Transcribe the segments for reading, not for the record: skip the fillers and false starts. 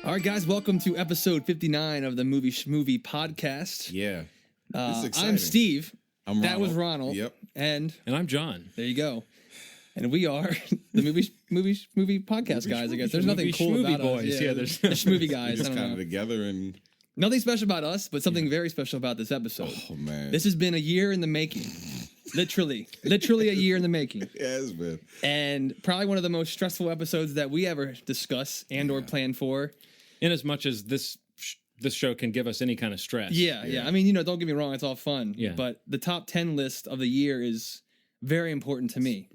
All right, guys, welcome to episode 59 of the Schmovie podcast. Yeah. This is exciting. I'm Steve. I'm Ronald. That was Ronald. Yep. And I'm John. there you go. And we are the movie podcast guys, I guess. There's nothing cool about boys. us. Yeah, there's the Schmovie guys. We just I don't kind know. of together and... Nothing special about us, but something very special about this episode. Oh, man. This has been a year in the making. Literally a year in the making. Yeah, it's been. And probably one of the most stressful episodes that we ever discuss and or plan for. In as much as this show can give us any kind of stress. Yeah. I mean, don't get me wrong, it's all fun. Yeah. But the top 10 list of the year is very important to me.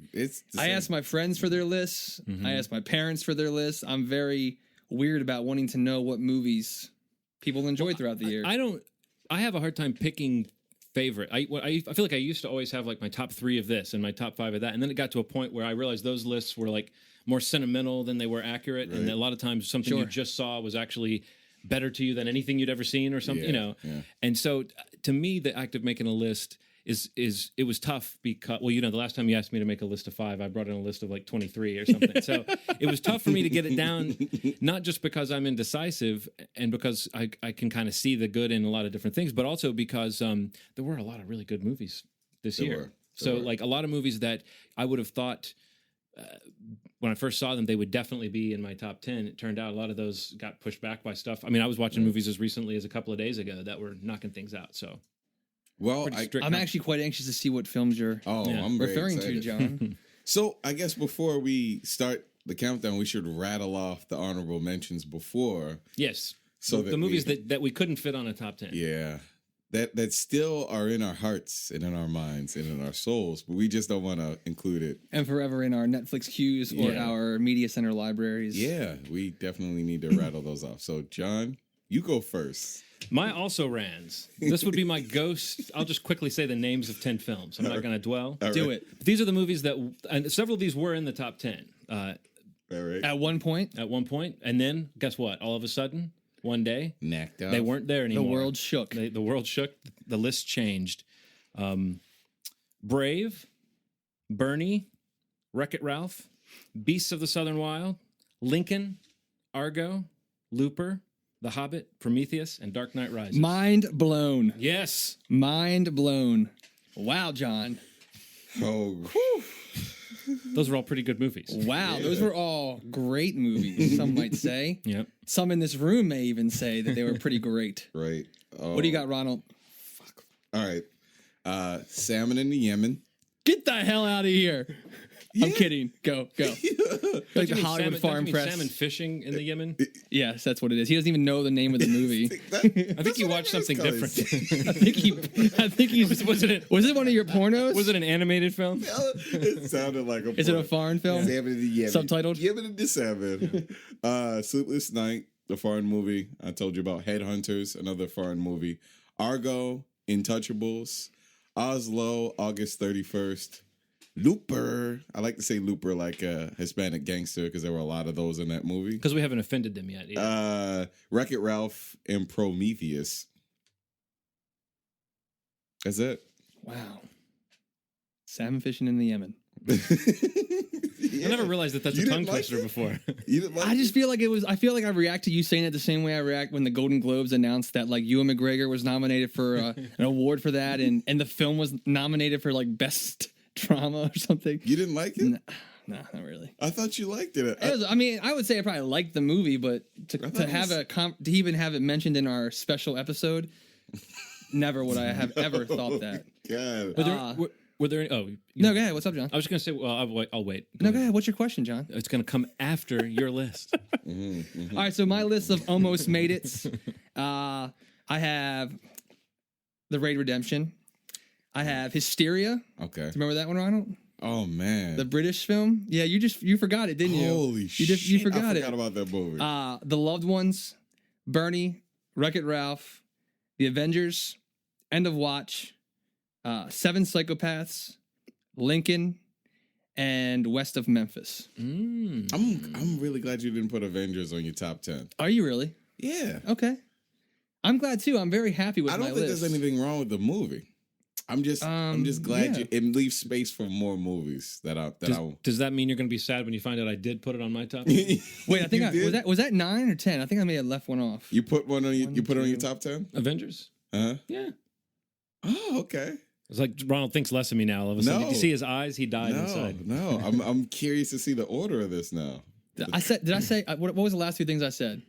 I asked my friends for their lists. Mm-hmm. I asked my parents for their lists. I'm very weird about wanting to know what movies people enjoy throughout the year. I have a hard time picking favorite. I feel like I used to always have like my top 3 of this and my top 5 of that. And then it got to a point where I realized those lists were like more sentimental than they were accurate. Right. And a lot of times something you just saw was actually better to you than anything you'd ever seen or something, Yeah. And so to me, the act of making a list is it was tough because, the last time you asked me to make a list of 5, I brought in a list of like 23 or something. So it was tough for me to get it down, not just because I'm indecisive and because I can kind of see the good in a lot of different things, but also because there were a lot of really good movies this year. So like a lot of movies that I would have thought when I first saw them, they would definitely be in my top 10. It turned out a lot of those got pushed back by stuff. I mean, I was watching movies as recently as a couple of days ago that were knocking things out. So, well, I'm actually quite anxious to see what films you're I'm referring to, excited. John. So I guess before we start the countdown, we should rattle off the honorable mentions before. Yes. So the movies that we couldn't fit on a top 10. Yeah. That still are in our hearts and in our minds and in our souls, but we just don't want to include it. And forever in our Netflix queues or our media center libraries. Yeah, we definitely need to rattle those off. So, John, you go first. My also rans. This would be my ghost. I'll just quickly say the names of 10 films. I'm not going to dwell. Do it. These are the movies and several of these were in the top 10. All right. At one point. And then, guess what? All of a sudden, one day, Knacked out. they weren't there anymore. The world shook. The world shook. The list changed. Brave, Bernie, Wreck-It Ralph, Beasts of the Southern Wild, Lincoln, Argo, Looper, The Hobbit, Prometheus, and Dark Knight Rises. Mind blown. Yes. Mind blown. Wow, John. Oh, Those are all pretty good movies. Wow, those were all great movies, some might say. Yep. Some in this room may even say that they were pretty great. right. What do you got, Ronald? All right. Salmon in the Yemen. Get the hell out of here. I'm kidding. Go. Like the Hollywood Farm Press. Salmon fishing in the Yemen? Yes, that's what it is. He doesn't even know the name of the movie. I think you watched something different. I think he's. Was it one of your pornos? Was it an animated film? It sounded like a... Is it a foreign film? Salmon in the Yemen. Subtitled? Yemen in the Salmon. Sleepless Night, the foreign movie. I told you about Headhunters, another foreign movie. Argo, Intouchables. Oslo, August 31st. Looper. I like to say Looper like a Hispanic gangster because there were a lot of those in that movie. Because we haven't offended them yet. Wreck-It Ralph and Prometheus. That's it. Wow. Salmon fishing in the Yemen. I never realized that's a tongue twister before. You didn't like I just feel like I feel like I react to you saying it the same way I react when the Golden Globes announced that like Ewan McGregor was nominated for an award for that, and the film was nominated for like best drama or something. You didn't like it? No, not really. I thought you liked it. I would say I probably liked the movie, but to even have it mentioned in our special episode, never would I have ever thought that. God. Were there any, No, go ahead. What's up, John? I was just going to say, well, I'll wait. No, go ahead. What's your question, John? It's going to come after your list. All right, so my list of almost made it's. I have The Raid Redemption. I have Hysteria. Okay. Remember that one, Ronald? Oh, man. The British film? Yeah, you forgot it, didn't you? Holy shit. You forgot it. I forgot about that movie. The Loved Ones, Bernie, Wreck-It Ralph, The Avengers, End of Watch, Seven Psychopaths, Lincoln, and West of Memphis. I'm really glad you didn't put Avengers on your top 10. Are you really? Yeah. Okay. I'm glad too. I'm very happy with my list. I don't think there's anything wrong with the movie. I'm just glad it leaves space for more movies Does that mean you're going to be sad when you find out I did put it on my top? Wait, I think was that 9 or 10? I think I may have left one off. You put one on you put it on your top 10? Avengers? Yeah. Oh, okay. It's like Ronald thinks less of me now. All of a sudden, did you see his eyes? He died inside. No, I'm curious to see the order of this now. Did I say what was the last 2 things I said?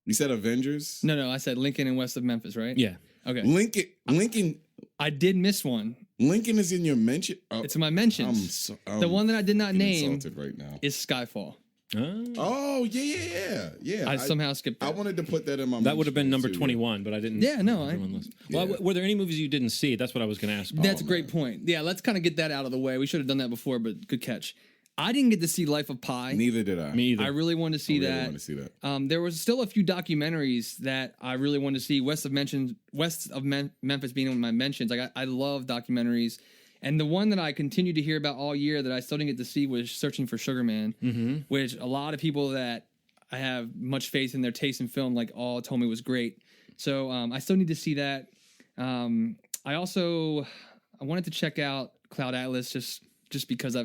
You said Avengers? No, I said Lincoln and West of Memphis, right? Yeah. Okay. Lincoln. I did miss one. Lincoln is in your mention. Oh, it's in my mentions. The one that I did not name right now is Skyfall. Oh yeah. I somehow skipped that. I wanted to put that in my. That would have been number too. 21, but I didn't. Yeah, no. Were there any movies you didn't see? That's what I was going to ask. That's a great point. Yeah, let's kind of get that out of the way. We should have done that before, but good catch. I didn't get to see Life of Pi. Neither did I. Me either. I really wanted to see that. There was still a few documentaries that I really wanted to see. West of Memphis being one of my mentions. Like I love documentaries, and the one that I continued to hear about all year that I still didn't get to see was Searching for Sugar Man, which a lot of people that I have much faith in their taste in film all told me was great. So I still need to see that. I wanted to check out Cloud Atlas just because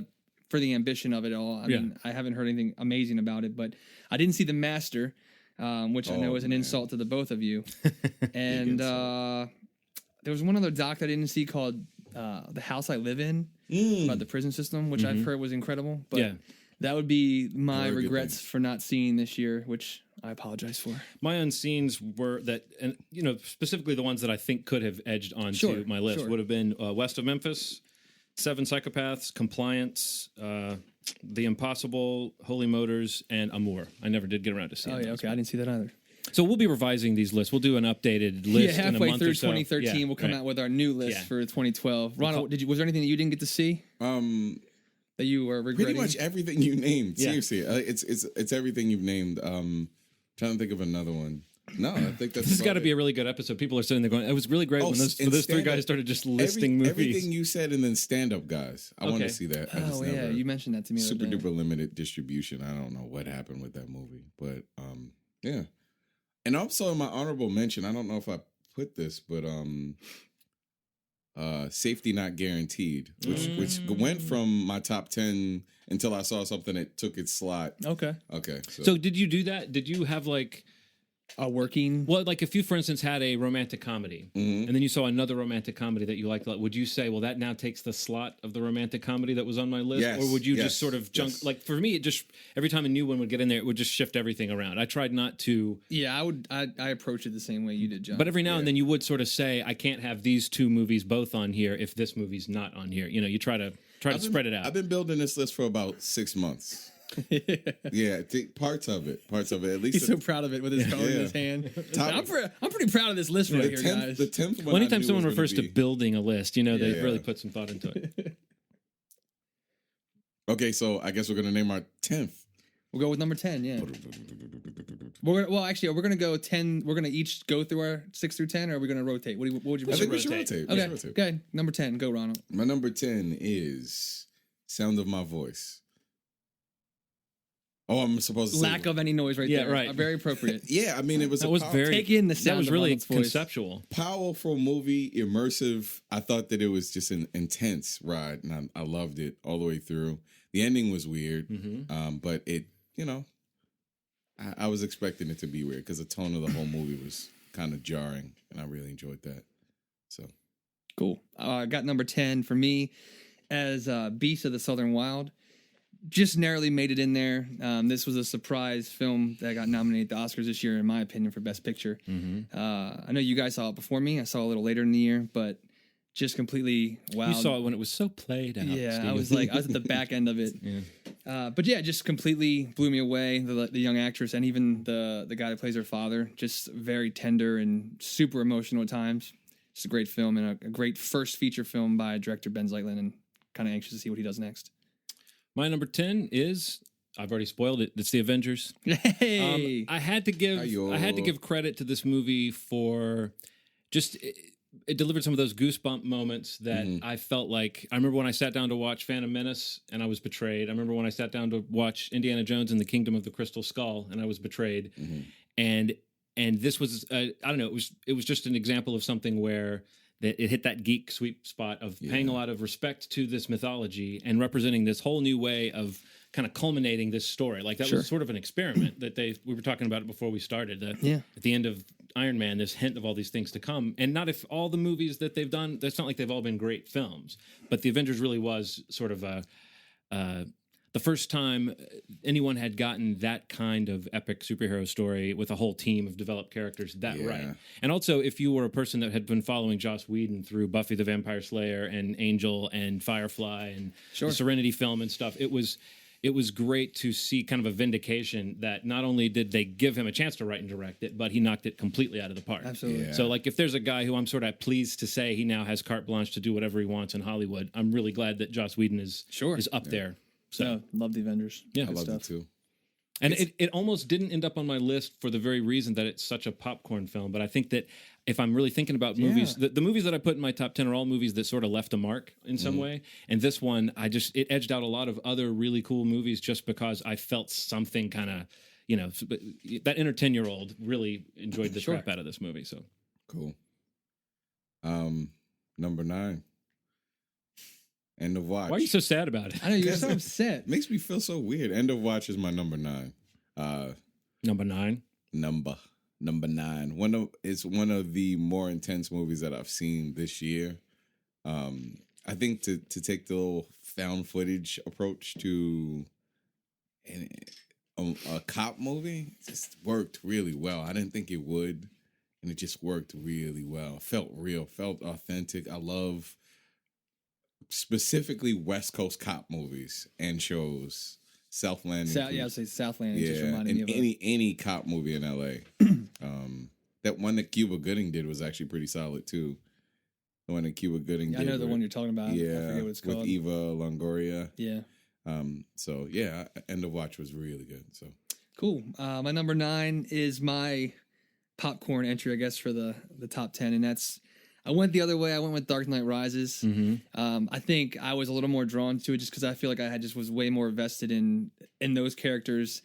for the ambition of it all. I mean, I haven't heard anything amazing about it, but I didn't see The Master, which I know is an insult to the both of you. And there was one other doc that I didn't see called The House I Live In, about the prison system, which I've heard was incredible. But that would be my regrets for not seeing this year, which I apologize for. My unseens were that, and specifically the ones that I think could have edged onto my list would have been West of Memphis, Seven Psychopaths, Compliance, The Impossible, Holy Motors, and Amour. I never did get around to seeing. Oh yeah, okay, I didn't see that either. So we'll be revising these lists. We'll do an updated list. Yeah, halfway in a month through or so. 2013, we'll come out with our new list for 2012. Ronald, was there anything that you didn't get to see? That you were regretting? Pretty much everything you named. Seriously, it's everything you've named. Trying to think of another one. No, I think that's. This has got to be a really good episode. People are sitting there going, "It was really great when those 3 guys started just listing movies." Everything you said, and then stand-up guys. I want to see that. You mentioned that to me. Super duper limited distribution. I don't know what happened with that movie, but yeah. And also in my honorable mention, I don't know if I put this, but Safety Not Guaranteed, which went from my top 10 until I saw something that took its slot. Okay. So did you do that? Did you have a working? Well, if you, for instance, had a romantic comedy, and then you saw another romantic comedy that you liked, would you say, well, that now takes the slot of the romantic comedy that was on my list? Yes, or would you just sort of junk? For me, it just, every time a new one would get in there, it would just shift everything around. I tried not to. Yeah, I approach it the same way you did, John. But every now and then you would sort of say, I can't have these 2 movies both on here if this movie's not on here. You try to spread it out. I've been building this list for about 6 months. Yeah, parts of it. At least he's so proud of it with his phone in his hand. I'm pretty proud of this list right here, guys. The 10th one. Anytime someone refers to building a list, they really put some thought into it. Okay, so I guess we're gonna name our 10th. We'll go with number 10. Yeah. We're gonna go 10. We're gonna each go through our 6 through 10, or are we gonna rotate? What would you? I think we should rotate. Okay, good. Number 10. Go, Ronald. My number 10 is Sound of My Voice. Oh, I'm supposed to lack of any noise right there. Right. Very appropriate. Yeah, I mean, it was take in the sound. That was really conceptual. Powerful movie, immersive. I thought that it was just an intense ride, and I loved it all the way through. The ending was weird, but it, I was expecting it to be weird because the tone of the whole movie was kind of jarring, and I really enjoyed that. So cool. I got number 10 for me as Beast of the Southern Wild. Just narrowly made it in there. This was a surprise film that got nominated at the Oscars this year, in my opinion, for Best Picture. I know you guys saw it before me. I saw it a little later in the year, but just completely wow. You saw it when it was so played out. Yeah, Steve. I was at the back end of it. But yeah, just completely blew me away. The young actress and even the guy that plays her father, just very tender and super emotional at times. Just a great film and a great first feature film by director Ben Zeitlin, and kind of anxious to see what he does next. My number 10 is, I've already spoiled it, it's The Avengers. Hey! I had to give credit to this movie for just it delivered some of those goosebump moments that I felt like. I remember when I sat down to watch Phantom Menace and I was betrayed. I remember when I sat down to watch Indiana Jones and the Kingdom of the Crystal Skull and I was betrayed. And this was I don't know, it was just an example of something where it hit that geek sweet spot of paying a lot of respect to this mythology and representing this whole new way of kind of culminating this story. Like that was sort of an experiment that we were talking about it before we started. At the end of Iron Man, this hint of all these things to come, and not if all the movies that they've done. That's not like they've all been great films, but the Avengers really was sort of the first time anyone had gotten that kind of epic superhero story with a whole team of developed characters right. And also, if you were a person that had been following Joss Whedon through Buffy the Vampire Slayer and Angel and Firefly and the Serenity film and stuff, it was great to see kind of a vindication that not only did they give him a chance to write and direct it, but he knocked it completely out of the park. Absolutely. Yeah. So, like, if there's a guy who I'm sort of pleased to say he now has carte blanche to do whatever he wants in Hollywood, I'm really glad that Joss Whedon is up there. So love the Avengers. Yeah, I love it too. And it almost didn't end up on my list for the very reason that it's such a popcorn film. But I think that if I'm really thinking about movies, the movies that I put in my top 10 are all movies that sort of left a mark in some way. And this one, it edged out a lot of other really cool movies just because I felt something kind of, that inner 10-year-old really enjoyed the crap out of this movie. So cool. Number 9. End of Watch. Why are you so sad about it? I know, you're so upset. Makes me feel so weird. End of Watch is my number 9. Number 9? Number 9. It's one of the more intense movies that I've seen this year. I think to take the little found footage approach to a cop movie just worked really well. I didn't think it would, and it just worked really well. Felt real, felt authentic. I love specifically West Coast cop movies and shows. Southland. I'd say Southland. Just reminded and me of any cop movie in LA. That one that Cuba Gooding did was actually pretty solid too. The one that Cuba Gooding did. I know the one you're talking about. Yeah, I forget what it's called. With Eva Longoria. Yeah. So yeah, End of Watch was really good. So cool. My number 9 is my popcorn entry, I guess, for the top 10, and that's. I went the other way. I went with Dark Knight Rises. I think I was a little more drawn to it just because I feel like I was way more vested in those characters.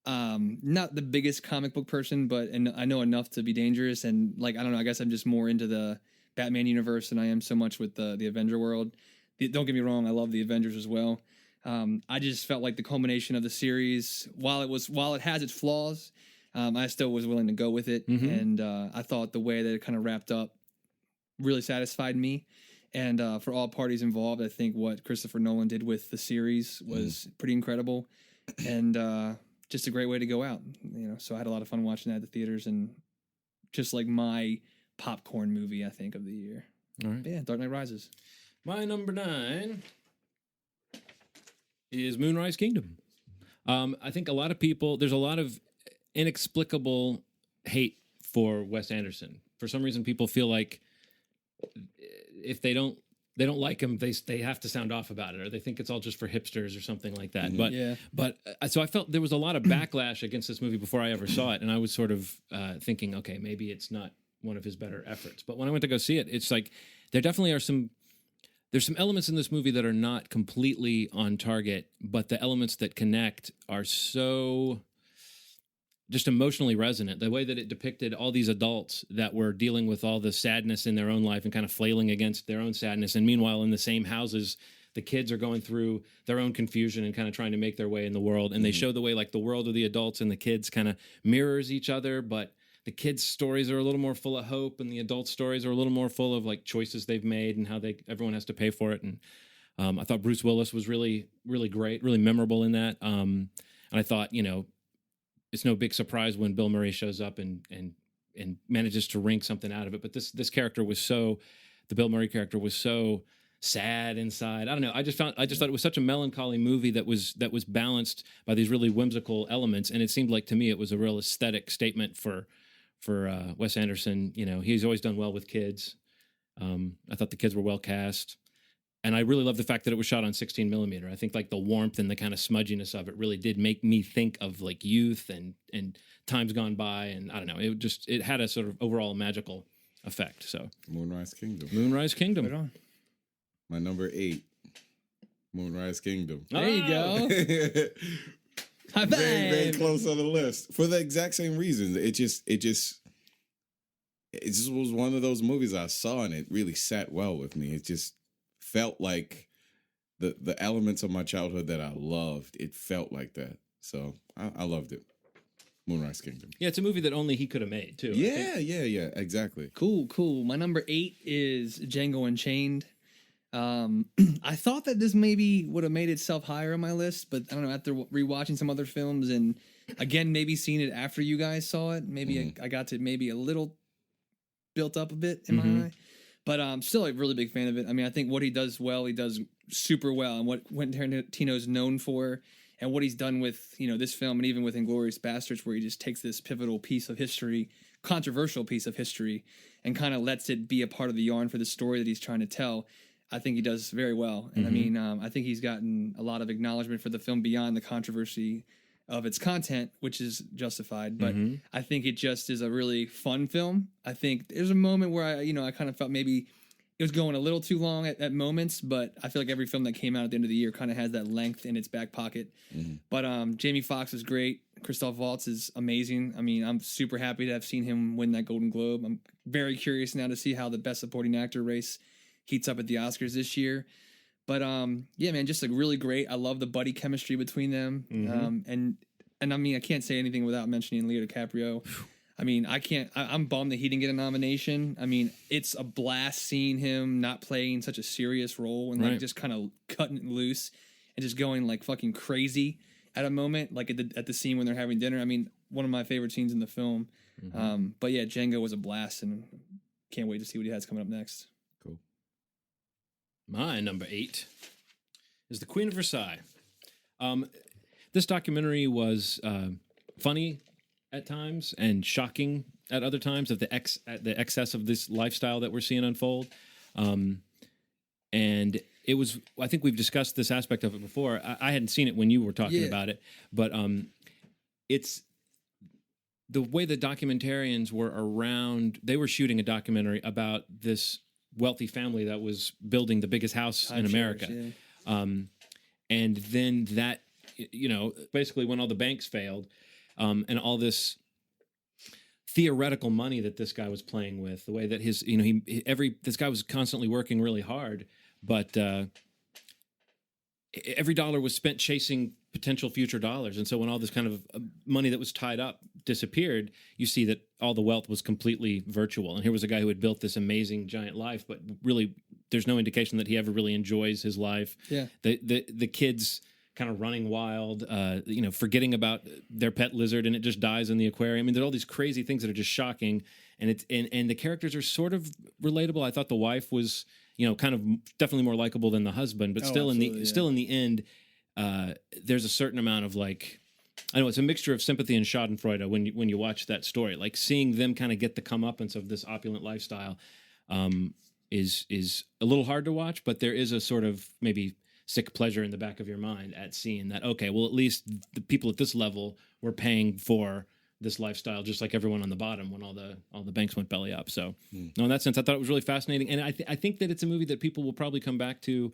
Not the biggest comic book person, but I know enough to be dangerous. And like, I don't know, I guess I'm just more into the Batman universe than I am so much with the Avenger world. Don't get me wrong, I love the Avengers as well. I just felt like the culmination of the series, while it has its flaws, I still was willing to go with it. And I thought the way that it kind of wrapped up really satisfied me, and for all parties involved, I think what Christopher Nolan did with the series was pretty incredible, and just a great way to go out. So I had a lot of fun watching that at the theaters, and just like my popcorn movie, I think, of the year. All right, but yeah, Dark Knight Rises. My number 9 is Moonrise Kingdom. I think a lot of people, there's a lot of inexplicable hate for Wes Anderson. For some reason, people feel like if they don't like him, they have to sound off about it, or they think it's all just for hipsters or something like that. But so I felt there was a lot of backlash against this movie before I ever saw it, and I was sort of thinking, okay, maybe it's not one of his better efforts. But when I went to go see it, it's like there definitely are there's some elements in this movie that are not completely on target, but the elements that connect are so just emotionally resonant. The way that it depicted all these adults that were dealing with all the sadness in their own life and kind of flailing against their own sadness. And meanwhile, in the same houses, the kids are going through their own confusion and kind of trying to make their way in the world. And they show the way like the world of the adults and the kids kind of mirrors each other, but the kids' stories are a little more full of hope, and the adult stories are a little more full of like choices they've made and how everyone has to pay for it. And I thought Bruce Willis was really, really great, really memorable in that. And I thought, it's no big surprise when Bill Murray shows up and manages to wring something out of it. But this character was the Bill Murray character was so sad inside. I don't know. I just thought it was such a melancholy movie that was balanced by these really whimsical elements. And it seemed like to me it was a real aesthetic statement for Wes Anderson. He's always done well with kids. I thought the kids were well cast. And I really love the fact that it was shot on 16 millimeter. I think like the warmth and the kind of smudginess of it really did make me think of like youth and times gone by. And I don't know, it had a sort of overall magical effect. So Moonrise Kingdom. Right on. My number 8, Moonrise Kingdom. There you go. High five. Very, very close on the list for the exact same reasons. It just it just was one of those movies I saw and it really sat well with me. It just felt like the elements of my childhood that I loved. It felt like that, so I loved it. Moonrise Kingdom. Yeah, it's a movie that only he could have made too. Yeah, exactly. Cool. My number 8 is Django Unchained. I thought that this maybe would have made itself higher on my list, but I don't know, after rewatching some other films and again, maybe seeing it after you guys saw it, maybe I got to maybe a little built up a bit in my eye, but I'm still a really big fan of it. I mean, I think what he does well, he does super well, and what Quentin Tarantino's known for, and what he's done with, this film, and even with Inglourious Basterds, where he just takes this pivotal piece of history, controversial piece of history, and kind of lets it be a part of the yarn for the story that he's trying to tell. I think he does very well. And I mean, I think he's gotten a lot of acknowledgement for the film beyond the controversy of its content, which is justified. But I think it just is a really fun film. I think there's a moment where I kind of felt maybe it was going a little too long at moments, but I feel like every film that came out at the end of the year kind of has that length in its back pocket. But Jamie Foxx is great. Christoph Waltz is amazing. I mean, I'm super happy to have seen him win that Golden Globe. I'm very curious now to see how the Best Supporting Actor race heats up at the Oscars this year. But yeah, man, just like really great. I love the buddy chemistry between them. And I mean, I can't say anything without mentioning Leo DiCaprio. I mean, I'm bummed that he didn't get a nomination. I mean, it's a blast seeing him not playing such a serious role and like just kind of cutting it loose and just going like fucking crazy at a moment, like at the scene when they're having dinner. I mean, one of my favorite scenes in the film. But yeah, Django was a blast and can't wait to see what he has coming up next. Cool. My number 8 is The Queen of Versailles. This documentary was funny at times and shocking at other times of the excess of this lifestyle that we're seeing unfold. And it was, I think we've discussed this aspect of it before. I hadn't seen it when you were talking about it, but it's the way the documentarians were around. They were shooting a documentary about this wealthy family that was building the biggest house in America. And then that, basically when all the banks failed, and all this theoretical money that this guy was playing with, the way that this guy was constantly working really hard, but every dollar was spent chasing potential future dollars. And so when all this kind of money that was tied up disappeared, you see that all the wealth was completely virtual. And here was a guy who had built this amazing giant life, but really there's no indication that he ever really enjoys his life. Yeah. The kids kind of running wild, forgetting about their pet lizard and it just dies in the aquarium. I mean, there's all these crazy things that are just shocking, and the characters are sort of relatable. I thought the wife was, kind of definitely more likable than the husband, but still in the end, there's a certain amount of like, I know it's a mixture of sympathy and schadenfreude when you watch that story, like seeing them kind of get the comeuppance of this opulent lifestyle, is a little hard to watch, but there is a sort of maybe sick pleasure in the back of your mind at seeing that, okay, well, at least the people at this level were paying for this lifestyle, just like everyone on the bottom when all the banks went belly up. So no, in that sense, I thought it was really fascinating. And I think that it's a movie that people will probably come back to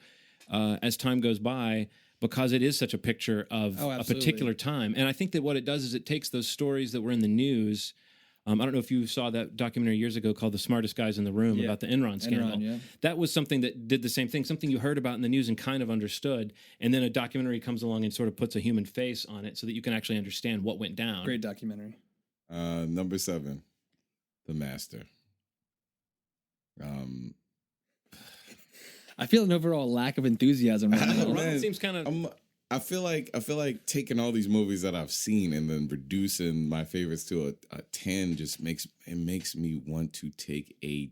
as time goes by, because it is such a picture of a particular time. And I think that what it does is it takes those stories that were in the news. I don't know if you saw that documentary years ago called The Smartest Guys in the Room about the Enron scandal. That was something that did the same thing, something you heard about in the news and kind of understood. And then a documentary comes along and sort of puts a human face on it so that you can actually understand what went down. Great documentary. Number 7, The Master. I feel an overall lack of enthusiasm right now. It seems kind of... I feel like taking all these movies that I've seen and then reducing my favorites to a 10 just makes me want to take a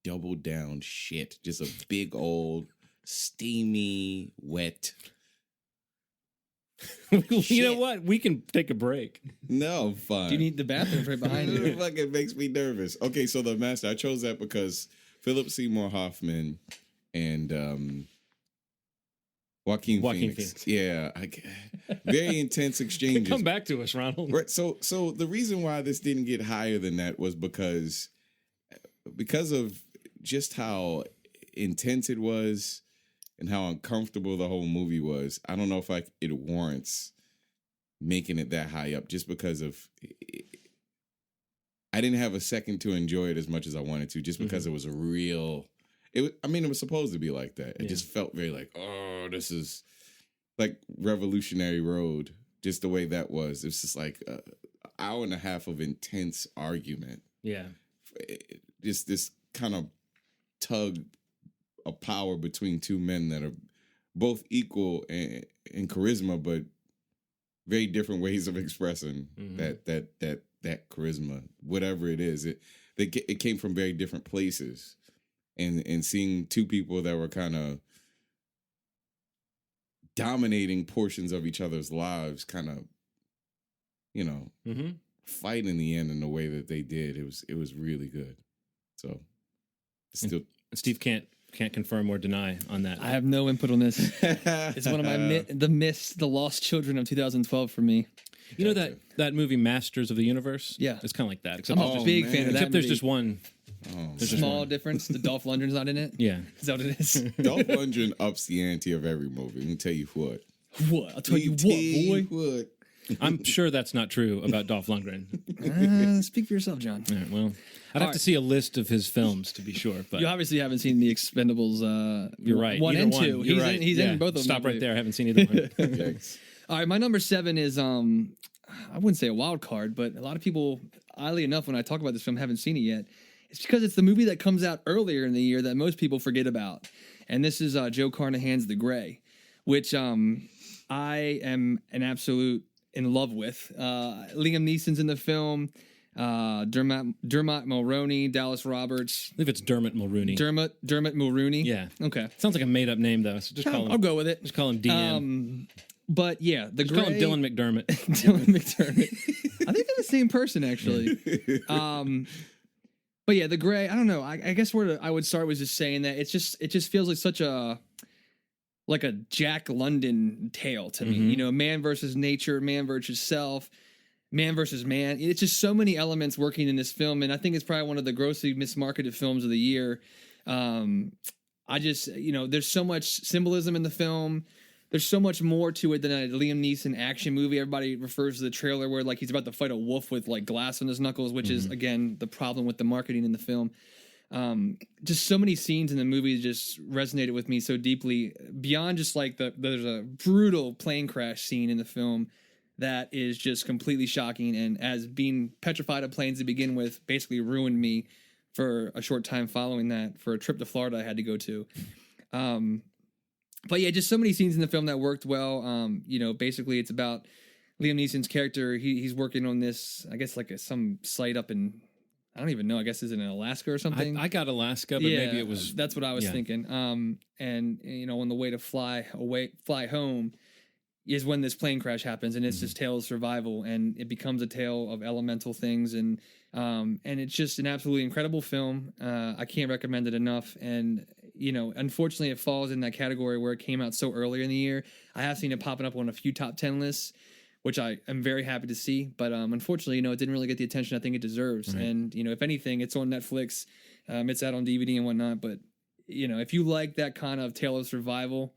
double down shit. Just a big old steamy wet. You know what? We can take a break. No, fine. Do you need the bathroom right behind you? It fucking makes me nervous. Okay, so The Master. I chose that because Philip Seymour Hoffman and Joaquin Phoenix. Yeah, very intense exchanges. Come back to us, Ronald. Right. So the reason why this didn't get higher than that was because of just how intense it was and how uncomfortable the whole movie was. I don't know if it warrants making it that high up, just because of I didn't have a second to enjoy it as much as I wanted to, just because it was a real. It was supposed to be like that. It just felt very like, oh, this is like Revolutionary Road. Just the way that was. It's just like an hour and a half of intense argument. Yeah. Just this kind of tug of power between two men that are both equal in charisma, but very different ways of expressing that charisma, whatever it is. It came from very different places. And seeing two people that were kind of dominating portions of each other's lives, kind of, fight in the end in the way that they did, it was really good. So, still, Steve can't confirm or deny on that. I have no input on this. It's one of my the lost children of 2012 for me. You know that movie Masters of the Universe? Yeah, it's kind of like that. Except I'm a big fan of that. Except there's just one. There's small difference. The Dolph Lundgren's not in it. Yeah, is that what it is? Dolph Lundgren ups the ante of every movie. Let me tell you what. What? I'll tell you what, boy. I'm sure that's not true about Dolph Lundgren. Speak for yourself, John. All right, well, I'd have to see a list of his films to be sure. But you obviously haven't seen The Expendables. You're right. 1 and 2. He's in both of them. Stop right there. I haven't seen either one. All right, my number 7 is I wouldn't say a wild card, but a lot of people, oddly enough, when I talk about this film, haven't seen it yet. It's because it's the movie that comes out earlier in the year that most people forget about, and this is Joe Carnahan's The Grey, which I am an absolute in love with. Liam Neeson's in the film. Dermot Mulroney, Dallas Roberts. I believe it's Dermot Mulroney. Dermot Mulroney. Yeah. Okay. Sounds like a made up name though. So just call him. I'll go with it. Just call him DM. But yeah, just call him Dylan McDermott. Dylan McDermott. I think they're the same person actually. But yeah, The Grey. I don't know. I guess where I would start was just saying that it just feels like such a Jack London tale to me. You know, man versus nature, man versus self, man versus man. It's just so many elements working in this film, and I think it's probably one of the grossly mismarketed films of the year. I just, there's so much symbolism in the film. There's so much more to it than a Liam Neeson action movie. Everybody refers to the trailer where like he's about to fight a wolf with like glass on his knuckles, which is again the problem with the marketing in the film. Just so many scenes in the movie just resonated with me so deeply beyond just like there's a brutal plane crash scene in the film that is just completely shocking. And as being petrified of planes to begin with, basically ruined me for a short time following that for a trip to Florida I had to go to. But yeah, just so many scenes in the film that worked well. Basically it's about Liam Neeson's character. He's working on this, I guess like some site up in, I don't even know. I guess is it in Alaska or something? I got Alaska, but maybe it was. That's what I was thinking. And on the way to fly home is when this plane crash happens, and it's this tale of survival, and it becomes a tale of elemental things, and it's just an absolutely incredible film. I can't recommend it enough, and unfortunately, it falls in that category where it came out so early in the year. I have seen it popping up on a few top 10 lists, which I am very happy to see. But unfortunately, it didn't really get the attention I think it deserves. Right. And, if anything, it's on Netflix. It's out on DVD and whatnot. But, if you like that kind of tale of survival,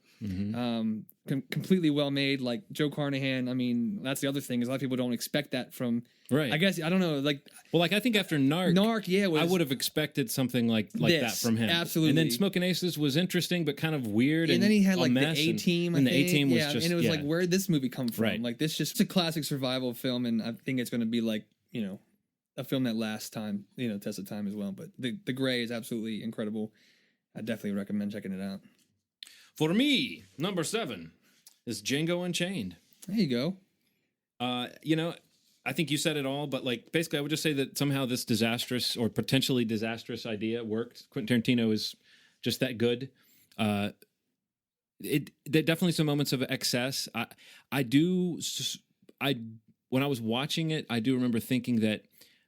completely well made, like Joe Carnahan, I mean, that's the other thing is a lot of people don't expect that from... Right. I guess, I don't know, like... Well, I think after Narc, yeah, I would have expected something like that from him. Absolutely. And then Smoking Aces was interesting, but kind of weird. And then he had like the A-Team. And the A-Team was just... And it was like, where did this movie come from? Right. Like, this just a classic survival film, and I think it's going to be like, a film that lasts time, test of time as well. But The Grey is absolutely incredible. I definitely recommend checking it out. For me, number 7 is Django Unchained. There you go. I think you said it all, but like basically I would just say that somehow this disastrous or potentially disastrous idea worked. Quentin Tarantino is just that good. There definitely some moments of excess. When I was watching it, I do remember thinking that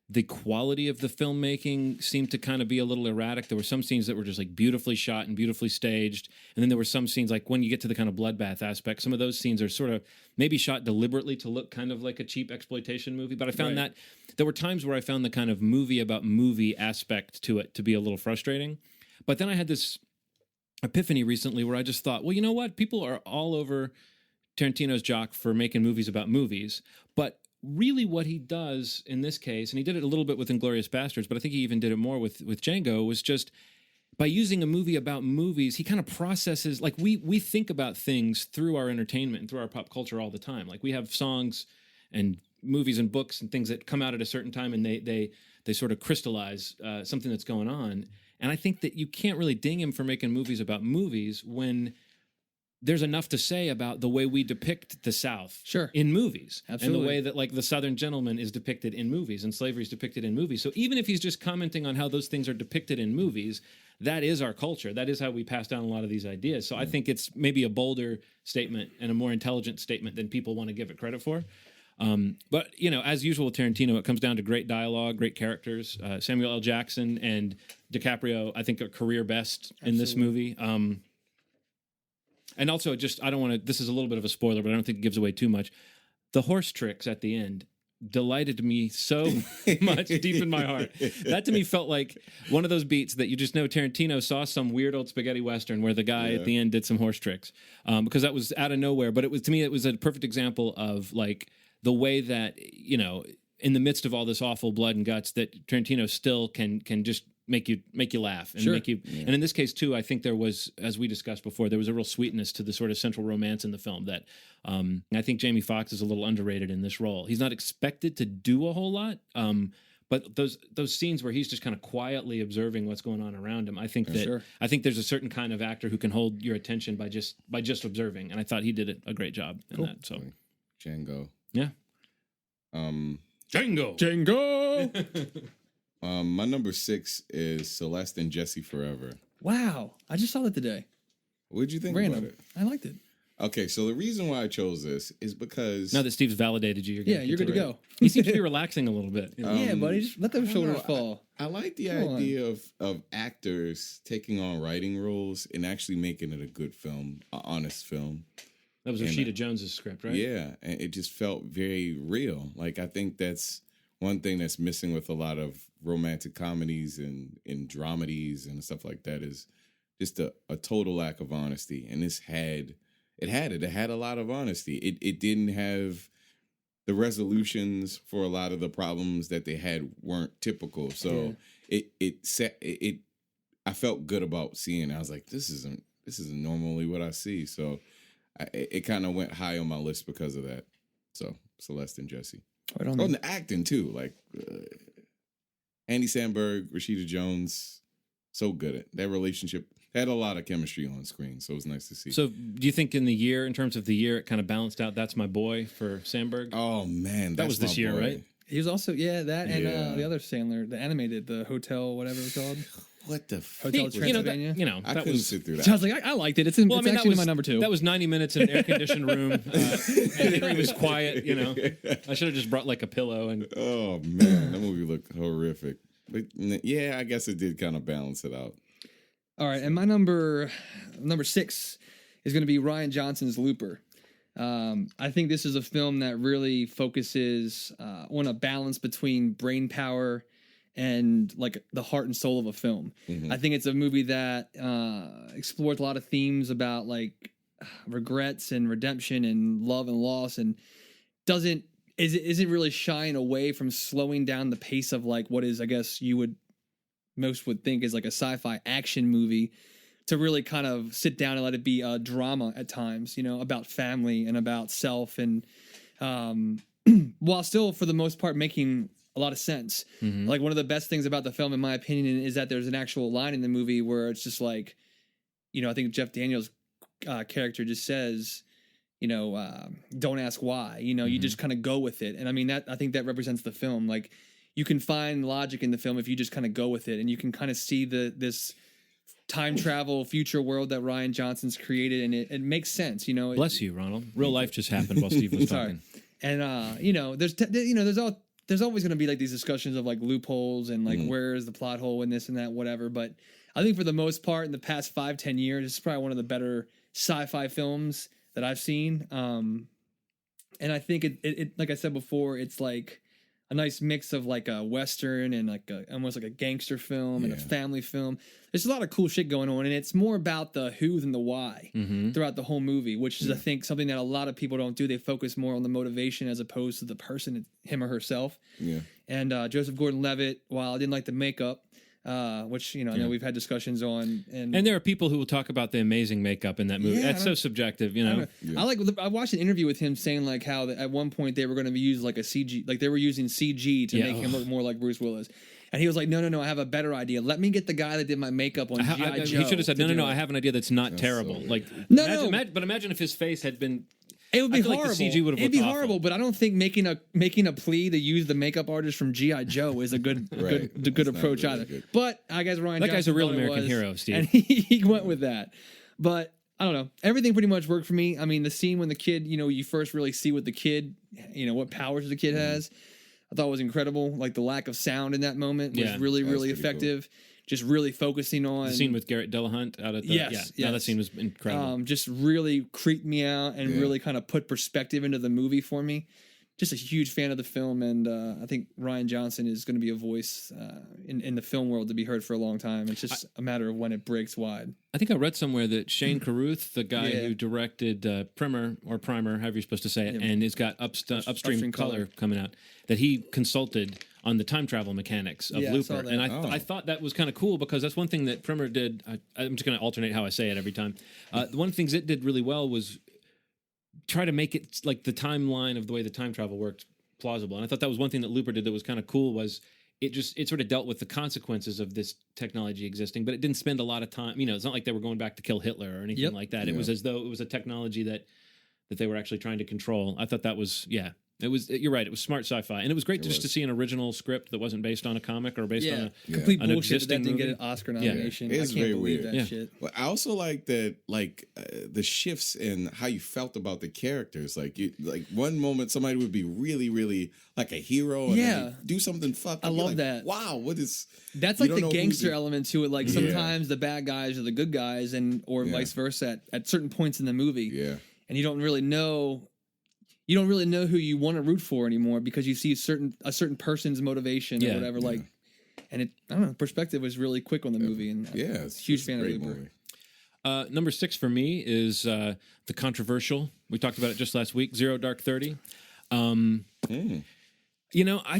the quality of the filmmaking seemed to kind of be a little erratic. There were some scenes that were just like beautifully shot and beautifully staged. And then there were some scenes like when you get to the kind of bloodbath aspect, some of those scenes are sort of maybe shot deliberately to look kind of like a cheap exploitation movie. But I found that there were times where I found the kind of movie about movie aspect to it to be a little frustrating. But then I had this epiphany recently where I just thought, well, you know what? People are all over Tarantino's jock for making movies about movies. But really what he does in this case, and he did it a little bit with Inglourious Bastards, but I think he even did it more with Django, was just by using a movie about movies, he kind of processes, like we think about things through our entertainment and through our pop culture all the time. Like we have songs and movies and books and things that come out at a certain time, and they sort of crystallize something that's going on. And I think that you can't really ding him for making movies about movies when there's enough to say about the way we depict the South in movies. Absolutely. And the way that like the Southern gentleman is depicted in movies and slavery is depicted in movies. So even if he's just commenting on how those things are depicted in movies, that is our culture. That is how we pass down a lot of these ideas. So I think it's maybe a bolder statement and a more intelligent statement than people want to give it credit for. But, as usual with Tarantino, it comes down to great dialogue, great characters. Samuel L. Jackson and DiCaprio, I think, are career best in this movie. And also, I don't want to, this is a little bit of a spoiler, but I don't think it gives away too much. The horse tricks at the end delighted me so much deep in my heart. That to me felt like one of those beats that you just know Tarantino saw some weird old spaghetti Western where the guy at the end did some horse tricks. Because that was out of nowhere. But it was a perfect example of like the way that, in the midst of all this awful blood and guts, that Tarantino still can just make you laugh and make you. And in this case too, I think there was, as we discussed before, there was a real sweetness to the sort of central romance in the film that I think Jamie Foxx is a little underrated in this role. He's not expected to do a whole lot, but those scenes where he's just kind of quietly observing what's going on around him, I think I think there's a certain kind of actor who can hold your attention by just observing, and I thought he did a great job in that. So Django, Django. My number 6 is Celeste and Jesse Forever. Wow, I just saw that today. What did you think Random. about it? I liked it. Okay, so the reason why I chose this is because now that Steve's validated you, you're good to go. He seems to be relaxing a little bit. Yeah, buddy, just let those shoulders fall. I like the idea of actors taking on writing roles and actually making it a good film, an honest film. That was Rashida Jones's script, right? Yeah, and it just felt very real. Like I think that's one thing that's missing with a lot of romantic comedies and dramedies and stuff like that is just a total lack of honesty. And this had a lot of honesty. It didn't have the resolutions for a lot of the problems that they had weren't typical. So I felt good about seeing it. I was like, this isn't normally what I see. So it kind of went high on my list because of that. So Celeste and Jesse. Right on. And the acting too, like Andy Samberg, Rashida Jones, so good at that relationship. They had a lot of chemistry on screen, so it was nice to see. So, do you think in terms of the year, it kind of balanced out? That's my boy for Samberg. Oh man, that was this year, right? He was also and the other Sandler, the animated, the hotel, whatever it was called. What the Hotel Transylvania? I couldn't sit through that. So I was like, I liked it. It's actually my number 2. That was 90 minutes in an air-conditioned room. And Henry was quiet, I should have just brought like a pillow. And oh, man, that movie looked horrific. But yeah, I guess it did kind of balance it out. All right, and my number 6 is going to be Rian Johnson's Looper. I think this is a film that really focuses on a balance between brain power and like the heart and soul of a film. Mm-hmm. I think it's a movie that explores a lot of themes about like regrets and redemption and love and loss, and isn't really shying away from slowing down the pace of like what is, I guess most would think is like a sci-fi action movie, to really kind of sit down and let it be a drama at times, about family and about self, and while still for the most part making a lot of sense. Mm-hmm. Like one of the best things about the film, in my opinion, is that there's an actual line in the movie where it's just like, I think Jeff Daniels' character just says, don't ask why, mm-hmm. You just kind of go with it. And I mean, I think that represents the film. Like you can find logic in the film if you just kind of go with it, and you can kind of see this time travel future world that Rian Johnson's created, and it makes sense, Bless you, Ronald. Real life just happened while Steve was talking. And there's always going to be like these discussions of like loopholes and like where is the plot hole and this and that, whatever. But I think for the most part in the past 5-10 years, it's probably one of the better sci-fi films that I've seen. And I think it like I said before, it's like a nice mix of like a Western and like almost like a gangster film and a family film. There's a lot of cool shit going on, and it's more about the who than the why throughout the whole movie, which is, I think, something that a lot of people don't do. They focus more on the motivation as opposed to the person, him or herself. Yeah. And Joseph Gordon-Levitt, while I didn't like the makeup, which I know we've had discussions on, and there are people who will talk about the amazing makeup in that movie. That's so subjective, I watched an interview with him saying like how at one point they were going to use like a CG, like they were using CG to make him look more like Bruce Willis, and he was like, no, I have a better idea. Let me get the guy that did my makeup on G.I. Joe. He should have said, no, I have an idea that's not terrible. So like but imagine if his face had been. It would be horrible. Like the CG would have It'd be awful. horrible, but I don't think making a plea to use the makeup artist from G.I. Joe is a good good approach really either. good. But I guess Ryan that Johnson guy's a real thought it American was, hero, Steve. and he went with that. But I don't know. Everything pretty much worked for me. I mean, the scene when the kid, you first really see what the kid, what powers the kid has, I thought was incredible. Like the lack of sound in that moment was really effective. Cool. Just really focusing on the scene with Garrett Dillahunt out at the that scene was incredible. Just really creeped me out and really kind of put perspective into the movie for me. Just a huge fan of the film, and I think Ryan Johnson is going to be a voice in the film world to be heard for a long time. It's just a matter of when it breaks wide. I think I read somewhere that Shane Carruth, the guy who directed Primer, however you're supposed to say it, and it's got upstream color coming out, that he consulted on the time travel mechanics of Looper. And I thought that was kind of cool because that's one thing that Primer did. I'm just going to alternate how I say it every time. One of the things it did really well was try to make it like the timeline of the way the time travel worked plausible. And I thought that was one thing that Looper did that was kind of cool was it sort of dealt with the consequences of this technology existing, but it didn't spend a lot of time. It's not like they were going back to kill Hitler or anything like that. It was as though it was a technology that they were actually trying to control. I thought that was, you're right. It was smart sci-fi, and it was great to see an original script that wasn't based on a comic or based on complete an bullshit that didn't movie. get an Oscar nomination. It's I can't very believe weird. that shit. But I also like that, the shifts in how you felt about the characters. Like one moment somebody would be really, really like a hero, and then do something fucked up. I love that. Wow, what is? That's like the gangster element to it. Like sometimes the bad guys are the good guys, or vice versa at certain points in the movie. Yeah, and you don't really know. You don't really know who you want to root for anymore because you see a certain person's motivation or whatever. Like, and I don't know. Perspective was really quick on the movie, and it's a huge fan of Looper. Number 6 for me is the controversial. We talked about it just last week. Zero Dark 30. I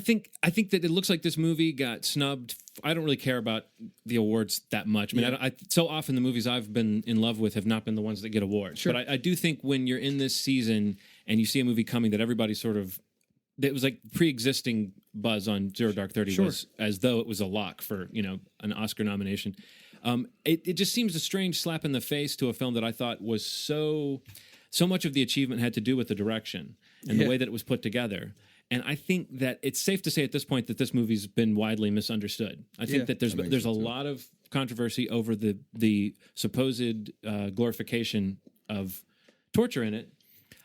think that it looks like this movie got snubbed. I don't really care about the awards that much. I mean, so often the movies I've been in love with have not been the ones that get awards. Sure. But I do think when you're in this season and you see a movie coming that everybody it was like pre-existing buzz on Zero Dark 30 was as though it was a lock for, an Oscar nomination. It just seems a strange slap in the face to a film that I thought was so much of the achievement had to do with the direction and the way that it was put together. And I think that it's safe to say at this point that this movie's been widely misunderstood. I think that there's a lot of controversy over the supposed glorification of torture in it.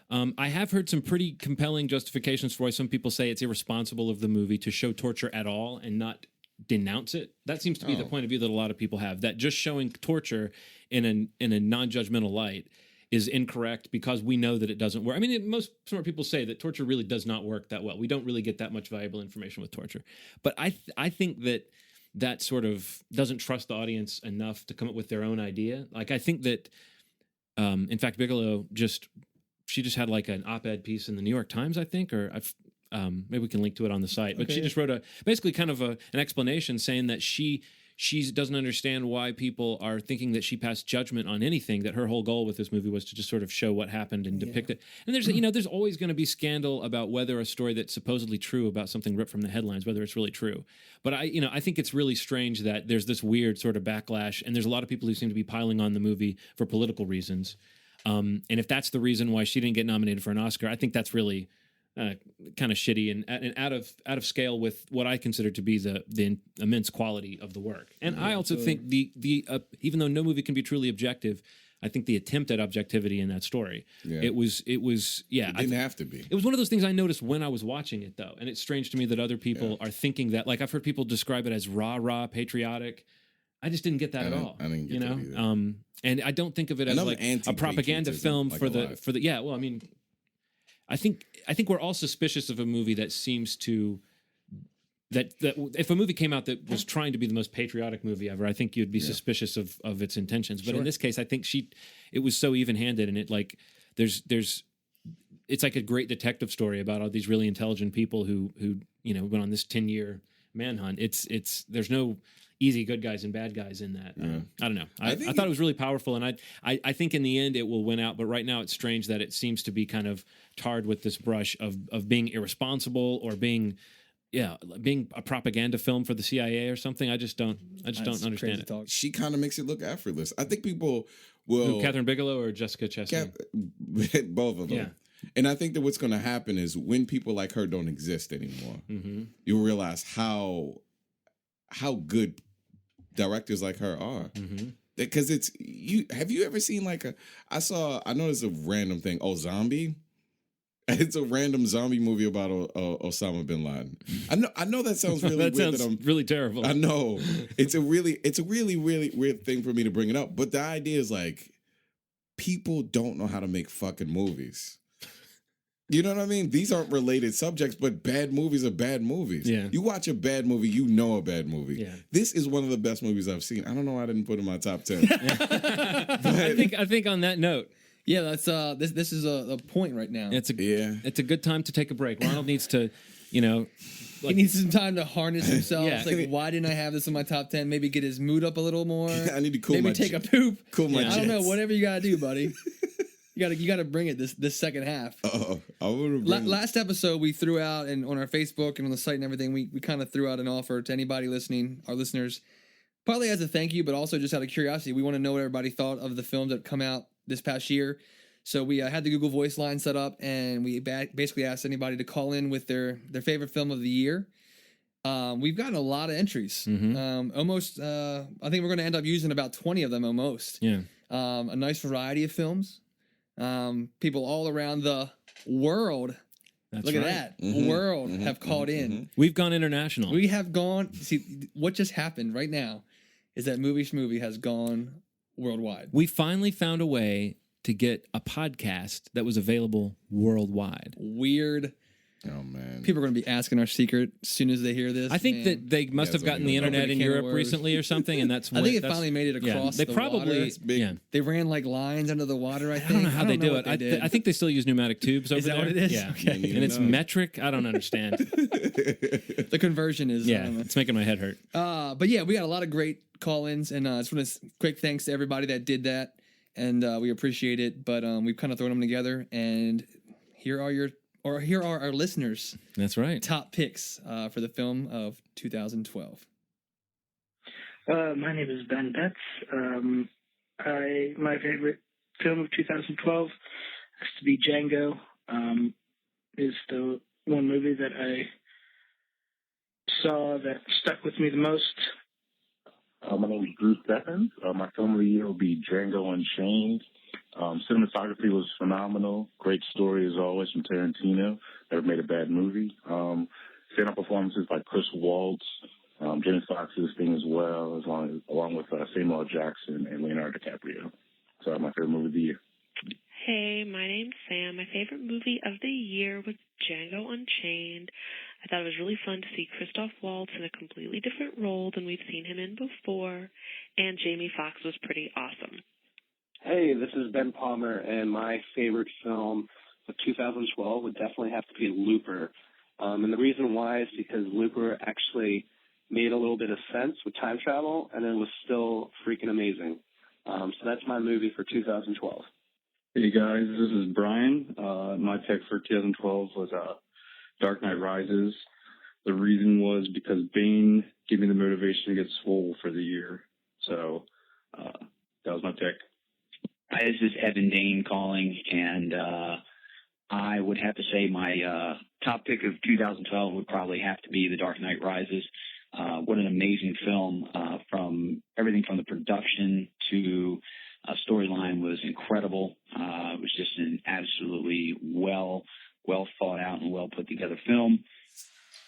I have heard some pretty compelling justifications for why some people say it's irresponsible of the movie to show torture at all and not denounce it. That seems to be the point of view that a lot of people have, that just showing torture in a non-judgmental light is incorrect because we know that it doesn't work. I mean, most smart people say that torture really does not work that well. We don't really get that much valuable information with torture. But I think that sort of doesn't trust the audience enough to come up with their own idea. Like, I think that, in fact, Bigelow she just had like an op-ed piece in the New York Times, I think, or maybe we can link to it on the site. But she just wrote basically kind of an explanation saying that she doesn't understand why people are thinking that she passed judgment on anything, that her whole goal with this movie was to just sort of show what happened and depict it. And there's always going to be scandal about whether a story that's supposedly true about something ripped from the headlines, whether it's really true. But I think it's really strange that there's this weird sort of backlash, and there's a lot of people who seem to be piling on the movie for political reasons. And if that's the reason why she didn't get nominated for an Oscar, I think that's really kind of shitty and out of scale with what I consider to be the immense quality of the work. And I also think the even though no movie can be truly objective, I think the attempt at objectivity in that story, it didn't have to be. It was one of those things I noticed when I was watching it, though, and it's strange to me that other people are thinking that. Like, I've heard people describe it as rah patriotic. I just didn't get that at all. I didn't get that either. And I don't think of it as like a propaganda film for the. Well, I mean, I think we're all suspicious of a movie that seems to that if a movie came out that was trying to be the most patriotic movie ever, I think you'd be suspicious of its intentions. But in this case, I think it was so even-handed, and it like it's like a great detective story about all these really intelligent people who went on this 10-year manhunt. There's no easy good guys and bad guys in that. I don't know. I thought it was really powerful, and I think in the end it will win out. But right now it's strange that it seems to be kind of tarred with this brush of being irresponsible or being a propaganda film for the CIA or something. I just don't understand it. She kind of makes it look effortless. I think people will. Catherine Bigelow or Jessica Chastain? Both of them. Yeah. And I think that what's going to happen is when people like her don't exist anymore, you'll realize how good directors like her are. Because have you ever seen like I know it's a random thing. Oh, Zombie. It's a random zombie movie about Osama bin Laden. I know that sounds really that weird. Sounds really terrible. I know. It's a really weird thing for me to bring it up. But the idea is like people don't know how to make fucking movies. You know what I mean? These aren't related subjects, but bad movies are bad movies. Yeah. You watch a bad movie, you know a bad movie. Yeah. This is one of the best movies I've seen. I don't know why I didn't put it in my top 10. I think on that note. Yeah, that's this is a point right now. It's a good time to take a break. Ronald needs to, he needs some time to harness himself. It's like, why didn't I have this in my top 10? Maybe get his mood up a little more. I need to cool maybe my take a poop. Cool my jets. I don't know, whatever you gotta do, buddy. You gotta bring it this second half. Last episode we threw out, and on our Facebook and on the site and everything, we kind of threw out an offer to anybody listening, our listeners, partly as a thank you, but also just out of curiosity. We want to know what everybody thought of the films that come out this past year. So we had the Google Voice line set up, and we basically asked anybody to call in with their favorite film of the year. We've gotten a lot of entries. Almost, I think we're going to end up using about 20 of them almost. Yeah. A nice variety of films. People all around the world. Look at that. World have called in. We've gone international. We have gone. See, what just happened right now is that Schmovie has gone worldwide. We finally found a way to get a podcast that was available worldwide. Weird. Oh, man. People are going to be asking our secret as soon as they hear this. I think that they must have gotten the internet in Europe recently or something, and that's I think it finally made it across the water. Yeah. They ran like lines under the water, I think. I don't know how they do it. I think they still use pneumatic tubes over there. Is that there. what it is? Yeah. Okay. And it's metric. I don't understand. The conversion is... it's making my head hurt. But yeah, we got a lot of great call-ins, and I just want to quick thanks to everybody that did that, and we appreciate it. But we've kind of thrown them together, and here are our listeners. That's right. Top picks for the film of 2012. My name is Ben Betts. My favorite film of 2012 has to be Django. Is the one movie that I saw that stuck with me the most. My name is Bruce Stephens. My film of the year will be Django Unchained. Cinematography was phenomenal. Great story as always from Tarantino. Never made a bad movie. Stand-up performances by Chris Waltz, Jamie Foxx's thing as well, along with Samuel L. Jackson and Leonardo DiCaprio. So my favorite movie of the year. Hey, my name's Sam. My favorite movie of the year was Django Unchained. I thought it was really fun to see Christoph Waltz in a completely different role than we've seen him in before, and Jamie Foxx was pretty awesome. Hey, this is Ben Palmer, and my favorite film of 2012 would definitely have to be Looper. And the reason why is because Looper actually made a little bit of sense with time travel, and it was still freaking amazing. So that's my movie for 2012. Hey guys, this is Brian. My pick for 2012 was Dark Knight Rises. The reason was because Bane gave me the motivation to get swole for the year. So that was my pick. Hi, this is Evan Dane calling, and I would have to say my top pick of 2012 would probably have to be The Dark Knight Rises. What an amazing film. From everything from the production to storyline was incredible. It was just an absolutely well thought out and well put together film.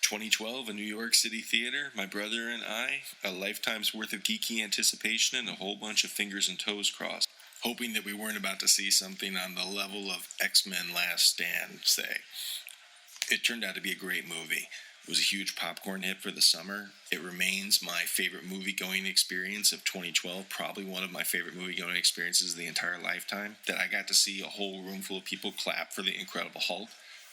2012, a New York City theater, my brother and I, a lifetime's worth of geeky anticipation and a whole bunch of fingers and toes crossed, hoping that we weren't about to see something on the level of X-Men Last Stand, say. It turned out to be a great movie. It was a huge popcorn hit for the summer. It remains my favorite movie-going experience of 2012, probably one of my favorite movie-going experiences of the entire lifetime. That I got to see a whole room full of people clap for The Incredible Hulk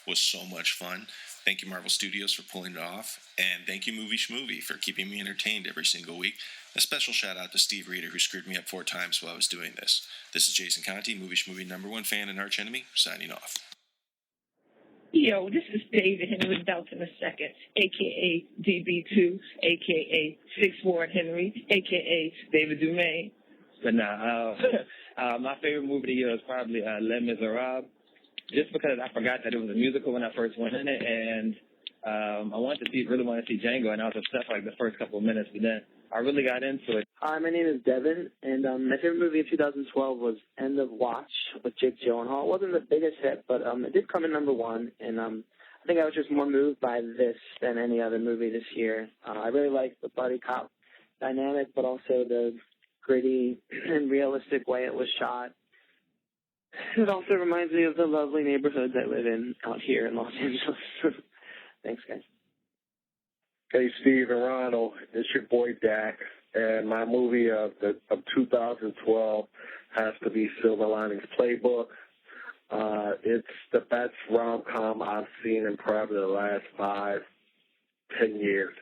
was so much fun. Thank you, Marvel Studios, for pulling it off. And thank you, Movie Schmovie, for keeping me entertained every single week. A special shout out to Steve Reeder, who screwed me up 4 times while I was doing this. This is Jason Conti, Movie Schmovie #1 fan and arch enemy, signing off. Yo, this is David Henry Dalton II, a.k.a. DB2, a.k.a. 6th Ward Henry, a.k.a. David Dumaine. But nah, my favorite movie of the year is probably Les Miserables, just because I forgot that it was a musical when I first went in it, and I really wanted to see Django, and I was upset for like the first couple of minutes, but then I really got into it. Hi, my name is Devin, and my favorite movie of 2012 was End of Watch with Jake Gyllenhaal. It wasn't the biggest hit, but it did come in #1, and I think I was just more moved by this than any other movie this year. I really liked the buddy cop dynamic, but also the gritty and realistic way it was shot. It also reminds me of the lovely neighborhoods I live in out here in Los Angeles. Thanks, guys. Hey, Steve and Ronald, it's your boy Dak, and my movie of 2012 has to be Silver Linings Playbook. It's the best rom-com I've seen in probably the last 5-10 years.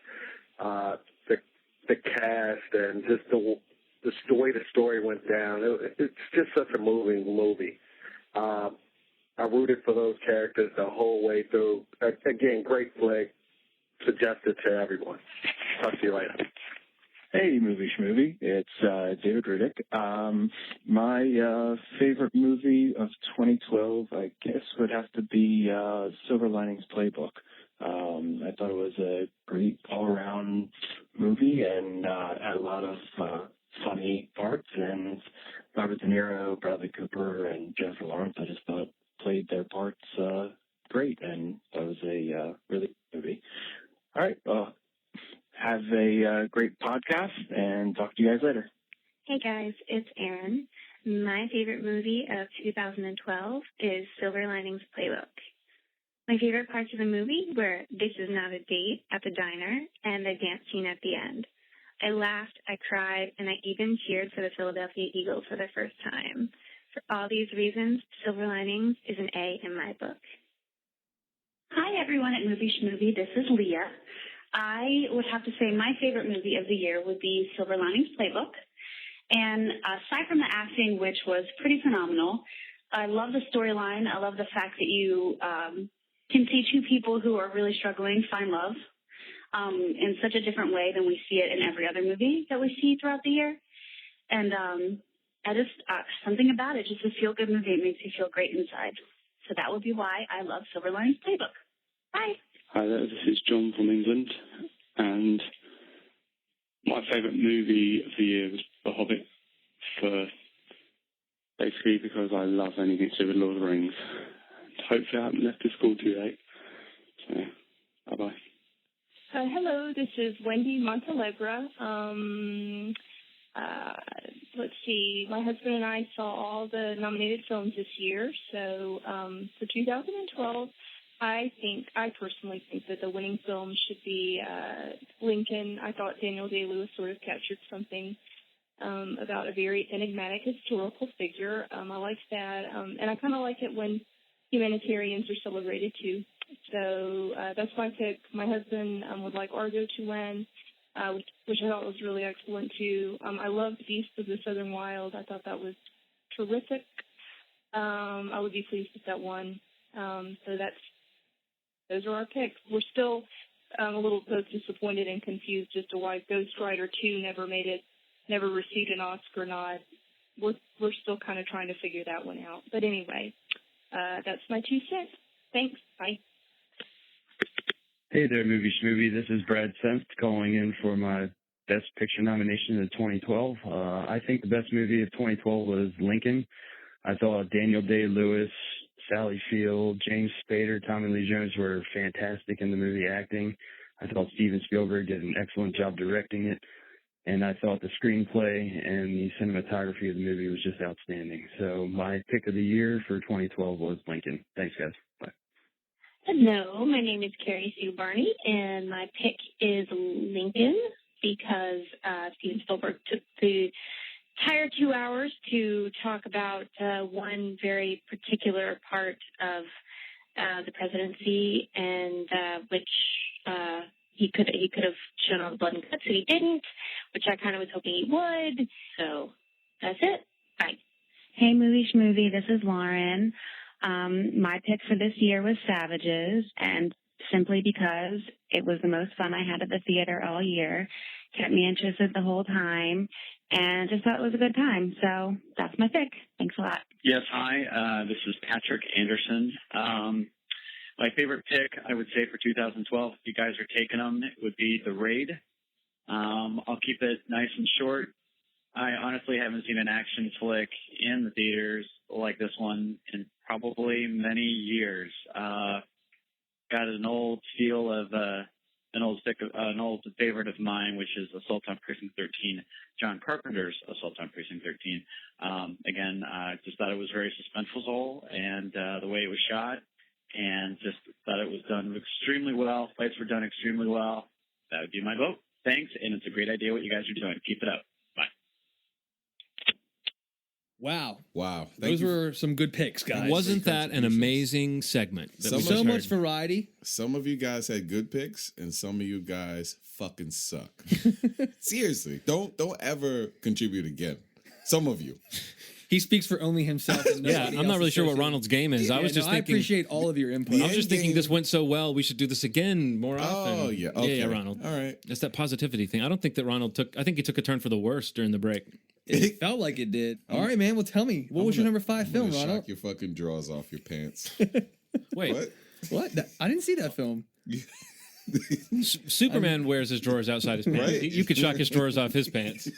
The cast and just the way the story went down, it's just such a moving movie. I rooted for those characters the whole way through. Again, great flick. Suggested to everyone. Talk to you later. Hey, Movie Schmovie. It's David Riddick. My favorite movie of 2012, I guess, would have to be Silver Linings Playbook. I thought it was a great all-around movie and had a lot of funny parts. And Robert De Niro, Bradley Cooper, and Jennifer Lawrence, I just thought played their parts great, and that was a really good movie. All right. Well, have a great podcast, and talk to you guys later. Hey, guys. It's Erin. My favorite movie of 2012 is Silver Linings Playbook. My favorite parts of the movie were This Is Not a Date at the diner and the dance scene at the end. I laughed, I cried, and I even cheered for the Philadelphia Eagles for the first time. For all these reasons, Silver Linings is an A in my book. Hi, everyone at Movie Schmovie. This is Leah. I would have to say my favorite movie of the year would be Silver Linings Playbook. And aside from the acting, which was pretty phenomenal, I love the storyline. I love the fact that you can see two people who are really struggling find love in such a different way than we see it in every other movie that we see throughout the year. And I just, something about it, just a feel-good movie. It makes you feel great inside. So that would be why I love Silver Linings Playbook. Bye. Hi there, this is John from England, and my favourite movie of the year was The Hobbit, basically because I love anything to do with Lord of the Rings. Hopefully I haven't left the school too late. So, bye-bye. Hello, this is Wendy Montalegre. Let's see, my husband and I saw all the nominated films this year, so for 2012, I personally think that the winning film should be Lincoln. I thought Daniel Day-Lewis sort of captured something about a very enigmatic historical figure. I liked that, and I kind of like it when humanitarians are celebrated too. So that's my pick. My husband would like Argo to win, which I thought was really excellent too. I loved Beasts of the Southern Wild. I thought that was terrific. I would be pleased if that won. So those are our picks. We're still a little both disappointed and confused as to why Ghost Rider 2 never received an Oscar nod. We're still kind of trying to figure that one out. But anyway, that's my 2 cents. Thanks. Bye. Hey there, Movie Schmovie. This is Brad Senft calling in for my Best Picture nomination of 2012. I think the best movie of 2012 was Lincoln. I thought Daniel Day-Lewis, Sally Field, James Spader, Tommy Lee Jones were fantastic in the movie acting. I thought Steven Spielberg did an excellent job directing it. And I thought the screenplay and the cinematography of the movie was just outstanding. So my pick of the year for 2012 was Lincoln. Thanks, guys. Bye. Good Hello, my name is Carrie Sue Barney, and my pick is Lincoln because Steven Spielberg took the entire 2 hours to talk about one very particular part of the presidency, and which he could have shown all the blood and guts, and he didn't, which I kind of was hoping he would. So that's it. Bye. Hey, Movie Schmovie, this is Lauren. My pick for this year was Savages, and simply because it was the most fun I had at the theater all year, kept me interested the whole time, and just thought it was a good time. So that's my pick. Thanks a lot. Yes, hi. This is Patrick Anderson. My favorite pick, I would say, for 2012, if you guys are taking them, it would be The Raid. I'll keep it nice and short. I honestly haven't seen an action flick in the theaters like this one in probably many years. Got an old feel of an old favorite of mine, which is Assault on Precinct 13, John Carpenter's Assault on Precinct 13. Again, I just thought it was very suspenseful, and the way it was shot, and just thought it was done extremely well. Fights were done extremely well. That would be my vote. Thanks, and it's a great idea what you guys are doing. Keep it up. Bye. Wow. Those were some good picks, guys. Wasn't that an amazing segment? So much variety. Some of you guys had good picks, and some of you guys fucking suck. Seriously, don't ever contribute again. Some of you. He speaks for only himself. And Yeah, I'm not really sure what Ronald's game is. I was just thinking. I appreciate all of your input. I was just thinking this went so well, we should do this again more often. Oh, yeah. Okay. Yeah, Ronald. All right. It's that positivity thing. I don't think that Ronald I think he took a turn for the worse during the break. It felt like it did. All right, man. Well, tell me. What was your number 5 film, Ronald? Shock your fucking drawers off your pants. Wait. What? I didn't see that film. Superman wears his drawers outside his pants. Right? You could shock his drawers off his pants.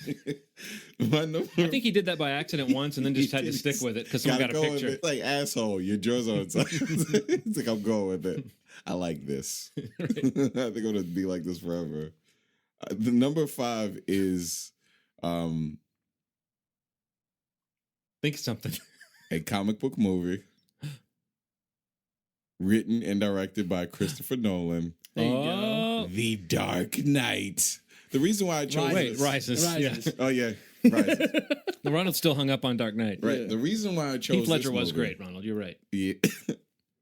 I think he did that by accident once and then just had to stick with it because someone got a Gotta go picture. with it. Like, asshole, your drawers are outside. It's like, I'm going with it. I like this. I think I'm going to be like this forever. The number 5 is... Think something. A comic book movie written and directed by Christopher Nolan. There you go. The Dark Knight. The reason why I chose Rises. Rises. Yeah. Oh, yeah. Rises. Ronald's still hung up on Dark Knight. Right. The reason why I chose Heath Ledger this was movie- great, Ronald. You're right. Yeah.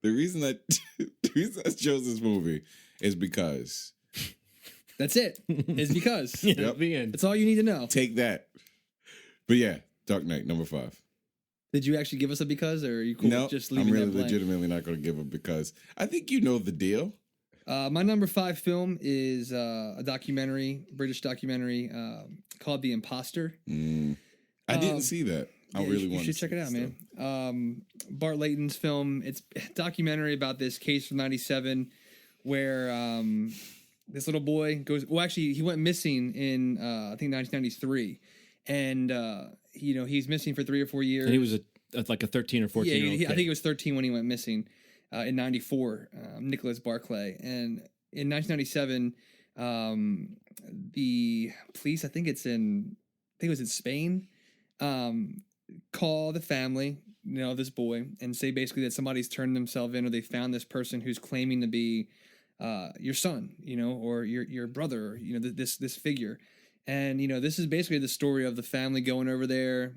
The reason I chose this movie is because... That's it. It's because. Yep. The end. That's all you need to know. Take that. But yeah, Dark Knight, number 5. Did you actually give us a because, or are you cool No, with just I'm leaving really that blank? legitimately not going to give it because I think you know the deal. My number 5 film is a documentary, British documentary called The Imposter. I didn't see that. I really want to You should check it out, man. Bart Layton's film. It's a documentary about this case from '97 where this little boy goes. Well, actually, he went missing in I think 1993, and he's missing for 3 or 4 years. And he was like a 13 or 14 year old kid. I think he was 13 when he went missing in '94. Nicholas Barclay, and in 1997, the police. I think it was in Spain. Call the family, this boy, and say basically that somebody's turned themselves in, or they found this person who's claiming to be your son, or your brother, this figure. And this is basically the story of the family going over there.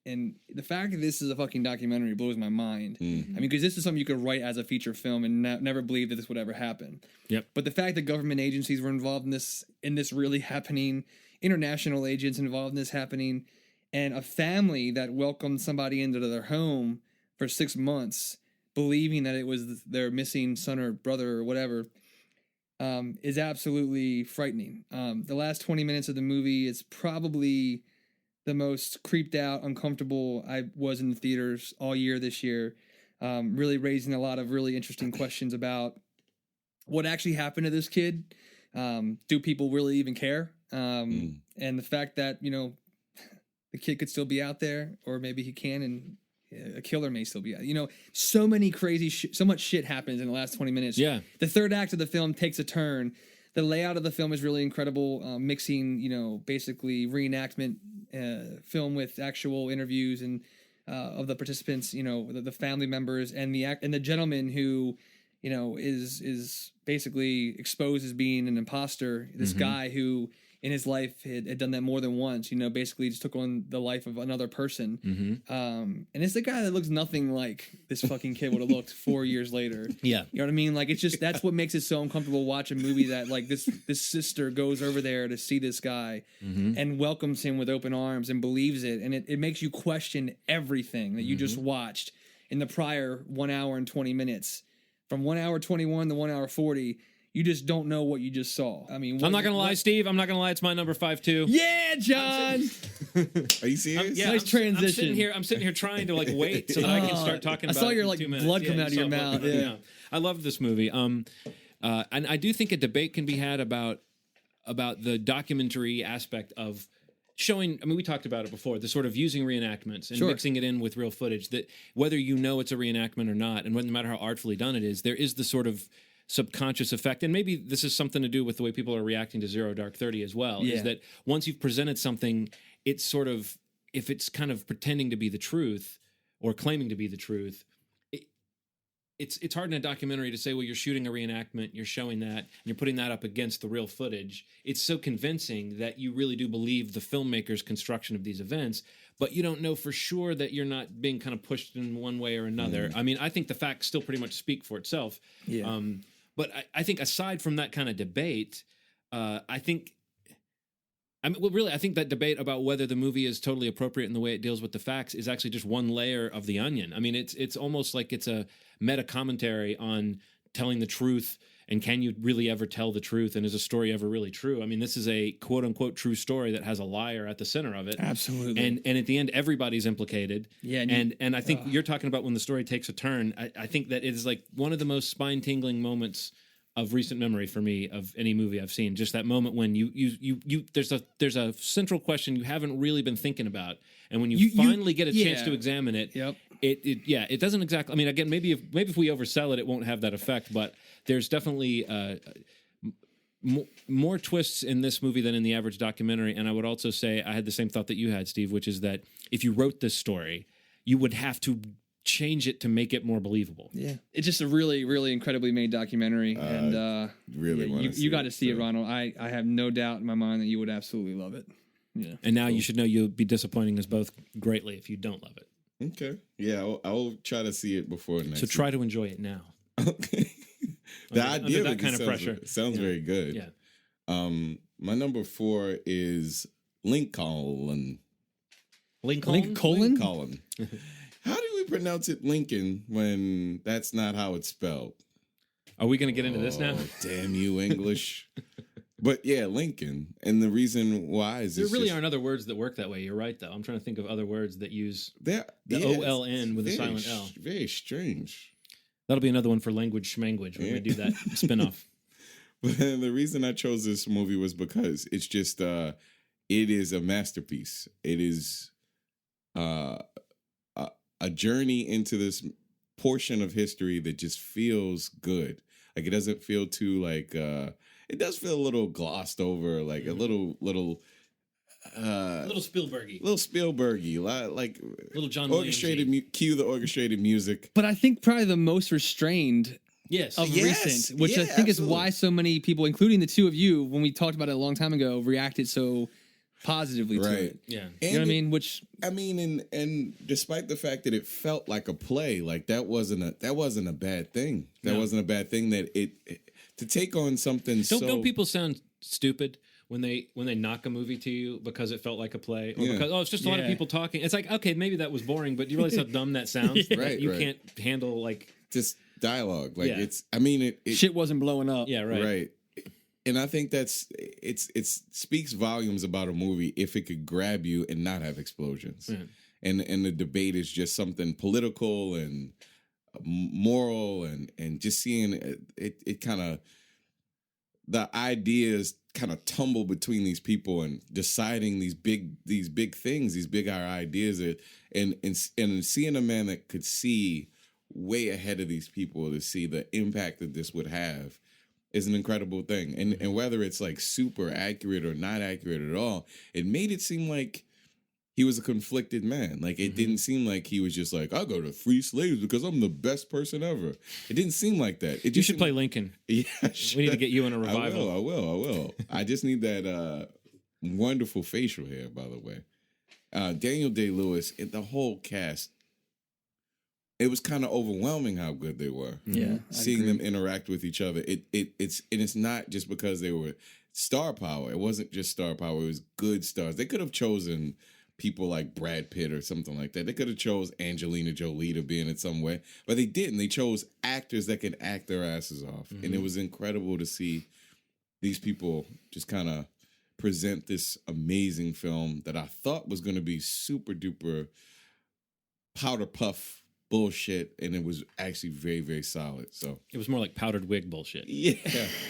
And the fact that this is a fucking documentary blows my mind. I mean, because this is something you could write as a feature film and never believe that this would ever happen. Yep. But the fact that government agencies were involved in this really happening, international agents involved in this happening, and a family that welcomed somebody into their home for 6 months, believing that it was their missing son or brother or whatever, is absolutely frightening. The last 20 minutes of the movie is probably the most creeped out, uncomfortable I was in the theaters all year this year, really raising a lot of really interesting questions about what actually happened to this kid. Do people really even care? And the fact that, the kid could still be out there, or maybe he can, and a killer may still be out. So many crazy so much shit happens in the last 20 minutes. Yeah. The third act of the film takes a turn. The layout of the film is really incredible, mixing, basically reenactment film with actual interviews and of the participants, the family members, and the gentleman who is basically exposed as being an imposter. This guy who in his life had done that more than once, basically just took on the life of another person. And it's the guy that looks nothing like this fucking kid would have looked 4 years later. Yeah. You know what I mean? Like, it's just, that's what makes it so uncomfortable to watch a movie that, like, this sister goes over there to see this guy and welcomes him with open arms and believes it. And it makes you question everything that you just watched in the prior 1 hour and 20 minutes. From 1 hour 21 to 1 hour 40, you just don't know what you just saw. I mean, I'm not gonna lie, Steve. I'm not gonna lie. It's my number 5 too. Yeah, John. Are you serious? Nice transition. I'm sitting here trying to like wait so that I can start talking. I about saw it your in like 2 minutes. blood come you out of your saw blood mouth. come out. Yeah. I love this movie. And I do think a debate can be had about the documentary aspect of showing. I mean, we talked about it before. The sort of using reenactments and mixing it in with real footage. That whether it's a reenactment or not, and no matter how artfully done it is, there is the sort of subconscious effect, and maybe this is something to do with the way people are reacting to Zero Dark 30 as well, is that once you've presented something, it's sort of, if it's kind of pretending to be the truth or claiming to be the truth, it's hard in a documentary to say, well, you're shooting a reenactment, you're showing that, and you're putting that up against the real footage. It's so convincing that you really do believe the filmmaker's construction of these events, but you don't know for sure that you're not being kind of pushed in one way or another. I mean, I think the facts still pretty much speak for itself. Yeah. But I think aside from that kind of debate, I think that debate about whether the movie is totally appropriate in the way it deals with the facts is actually just one layer of the onion. I mean, it's almost like it's a meta commentary on telling the truth, and can you really ever tell the truth, and is a story ever really true? I mean, this is a quote unquote true story that has a liar at the center of it. Absolutely. And at the end, everybody's implicated. Yeah. And I think you're talking about when the story takes a turn. I think that it is like one of the most spine tingling moments of recent memory for me of any movie I've seen. Just that moment when there's a central question you haven't really been thinking about, and when you finally get a chance to examine it, it doesn't exactly. I mean, again, maybe if we oversell it, it won't have that effect. But there's definitely more twists in this movie than in the average documentary. And I would also say I had the same thought that you had, Steve, which is that if you wrote this story, you would have to change it to make it more believable. Yeah, it's just a really, really incredibly made documentary, and you got to see it, Ronald. I have no doubt in my mind that you would absolutely love it. Yeah, and now you should know you'll be disappointing us both greatly if you don't love it. Okay, yeah, I'll try to see it before next. So try to enjoy it now. Okay, the idea that kind of pressure sounds very good. Yeah. My number 4 is Lincoln. Lincoln. How do we pronounce it Lincoln when that's not how it's spelled? Are we going to get into this now? Damn you, English. But yeah, Lincoln. And the reason why is there really aren't other words that work that way. You're right, though. I'm trying to think of other words that use the OLN with a silent L. Very strange. That'll be another one for language schmanguage when we do that spinoff. But the reason I chose this movie was because it's just, it is a masterpiece. It is a journey into this portion of history that just feels good. Like, it doesn't feel too like, it does feel a little glossed over, like a little Spielbergy. Little Spielbergy, like little John orchestrated, cue the orchestrated music. But I think probably the most restrained of recent, which I think is why so many people, including the two of you, when we talked about it a long time ago, reacted so positively to it. Yeah. You know what I mean? Which and despite the fact that it felt like a play, like that wasn't a bad thing. That wasn't a bad thing that it to take on something don't people sound stupid when they knock a movie to you because it felt like a play, or because it's just a lot of people talking. It's like, okay, maybe that was boring, but do you realize how dumb that sounds? Right. You can't handle like just dialogue. Like it's shit wasn't blowing up. Yeah, right. Right. And I think it speaks volumes about a movie if it could grab you and not have explosions. Yeah. And the debate is just something political and moral and just seeing it kind of, the ideas kind of tumble between these people and deciding these big things, these big ideas, and seeing a man that could see way ahead of these people to see the impact that this would have is an incredible thing. And whether it's like super accurate or not accurate at all, it made it seem like he was a conflicted man. Like, it didn't seem like he was just like, I'll go to free slaves because I'm the best person ever. It didn't seem like that. You should play Lincoln. Yeah, we need to get you in a revival. I will. I just need that wonderful facial hair, by the way. Daniel Day-Lewis and the whole cast, it was kind of overwhelming how good they were. Yeah, seeing them interact with each other. It's not just because they were star power. It wasn't just star power. It was good stars. They could have chosen people like Brad Pitt or something like that. They could have chose Angelina Jolie to be in it some way, but they didn't. They chose actors that could act their asses off, and it was incredible to see these people just kind of present this amazing film that I thought was going to be super duper powder puff bullshit, and it was actually very, very solid. So it was more like powdered wig bullshit. Yeah,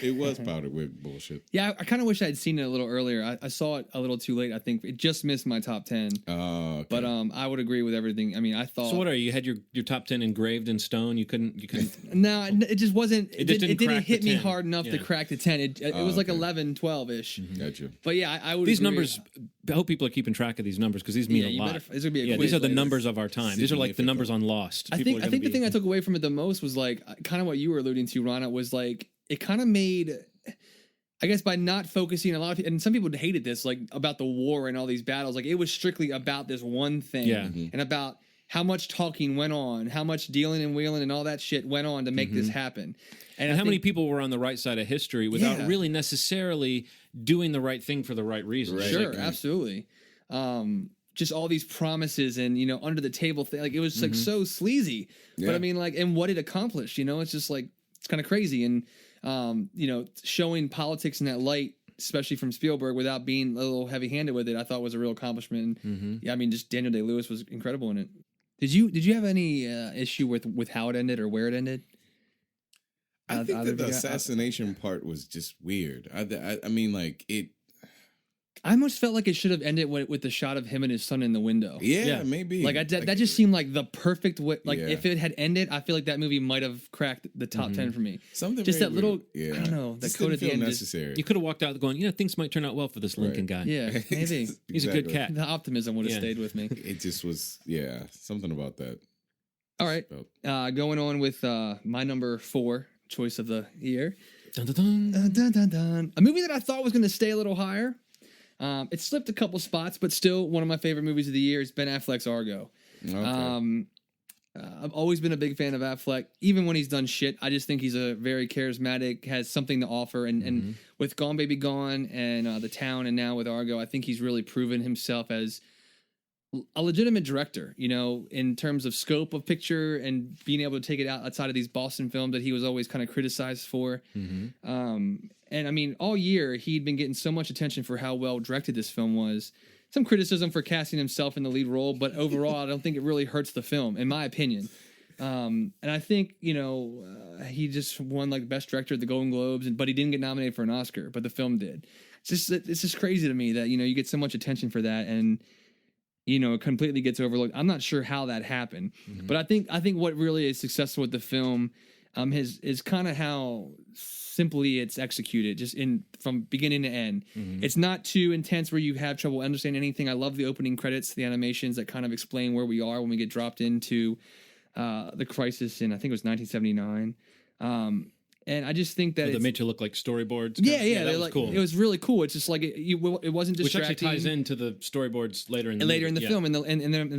it was powdered wig bullshit. Yeah, I kind of wish I had seen it a little earlier. I saw it a little too late. I think it just missed my top 10. Okay. But I would agree with everything. I mean, I thought. So what are you? Had your top 10 engraved in stone? You couldn't. No, it just wasn't. It didn't hit me 10. hard enough to crack the 10. It was like 11, 12 ish. Gotcha. But yeah, I would. These agree. numbers. I hope people are keeping track of these numbers because these mean a lot. This would be a quiz these are the later. numbers of our time. These are like the numbers on Lost. I think the thing I took away from it the most was like kind of what you were alluding to, Rana, was like it kind of made, I guess, by not focusing a lot of people, and some people hated this, like about the war and all these battles, like it was strictly about this one thing, and about how much talking went on, how much dealing and wheeling and all that shit went on to make this happen. And how many people were on the right side of history without really necessarily doing the right thing for the right reason? Right. Sure, absolutely. Just all these promises and, under the table thing. Like, it was like so sleazy. Yeah. But I mean, like, and what it accomplished, it's just like, it's kind of crazy. And, showing politics in that light, especially from Spielberg, without being a little heavy handed with it, I thought was a real accomplishment. And, yeah, I mean, just Daniel Day-Lewis was incredible in it. Did you have any issue with how it ended or where it ended? I think that the assassination part was just weird. I mean, like, I almost felt like it should have ended with the shot of him and his son in the window. Yeah, maybe. Like, that just seemed like the perfect way. Like, if it had ended, I feel like that movie might have cracked the top 10 for me. Something just that little, weird. I don't know, that code at the end. Necessary. You could have walked out going, things might turn out well for this Lincoln guy. Yeah, maybe. He's a good cat. The optimism would have stayed with me. It just was, something about that. All right. Going on with my number 4 choice of the year. Dun, dun, dun. Dun, dun, dun. A movie that I thought was going to stay a little higher. It slipped a couple spots, but still one of my favorite movies of the year is Ben Affleck's Argo. Okay. I've always been a big fan of Affleck, even when he's done shit. I just think he's a very charismatic, has something to offer. And with Gone Baby Gone and The Town and now with Argo, I think he's really proven himself as a legitimate director, in terms of scope of picture and being able to take it outside of these Boston films that he was always kind of criticized for. And I mean, all year he'd been getting so much attention for how well directed this film was. Some criticism for casting himself in the lead role, but overall, I don't think it really hurts the film, in my opinion. And I think, he just won like Best Director at the Golden Globes, but he didn't get nominated for an Oscar, but the film did. It's just crazy to me that, you get so much attention for that and, it completely gets overlooked. I'm not sure how that happened, but I think what really is successful with the film is kind of how simply it's executed, just from beginning to end. It's not too intense where you have trouble understanding anything. I love the opening credits, the animations that kind of explain where we are when we get dropped into the crisis in, I think it was 1979. And I just think that they made you look like storyboards. Yeah, that was cool. It was really cool. It's just like it wasn't distracting. Which actually ties into the storyboards later in the film and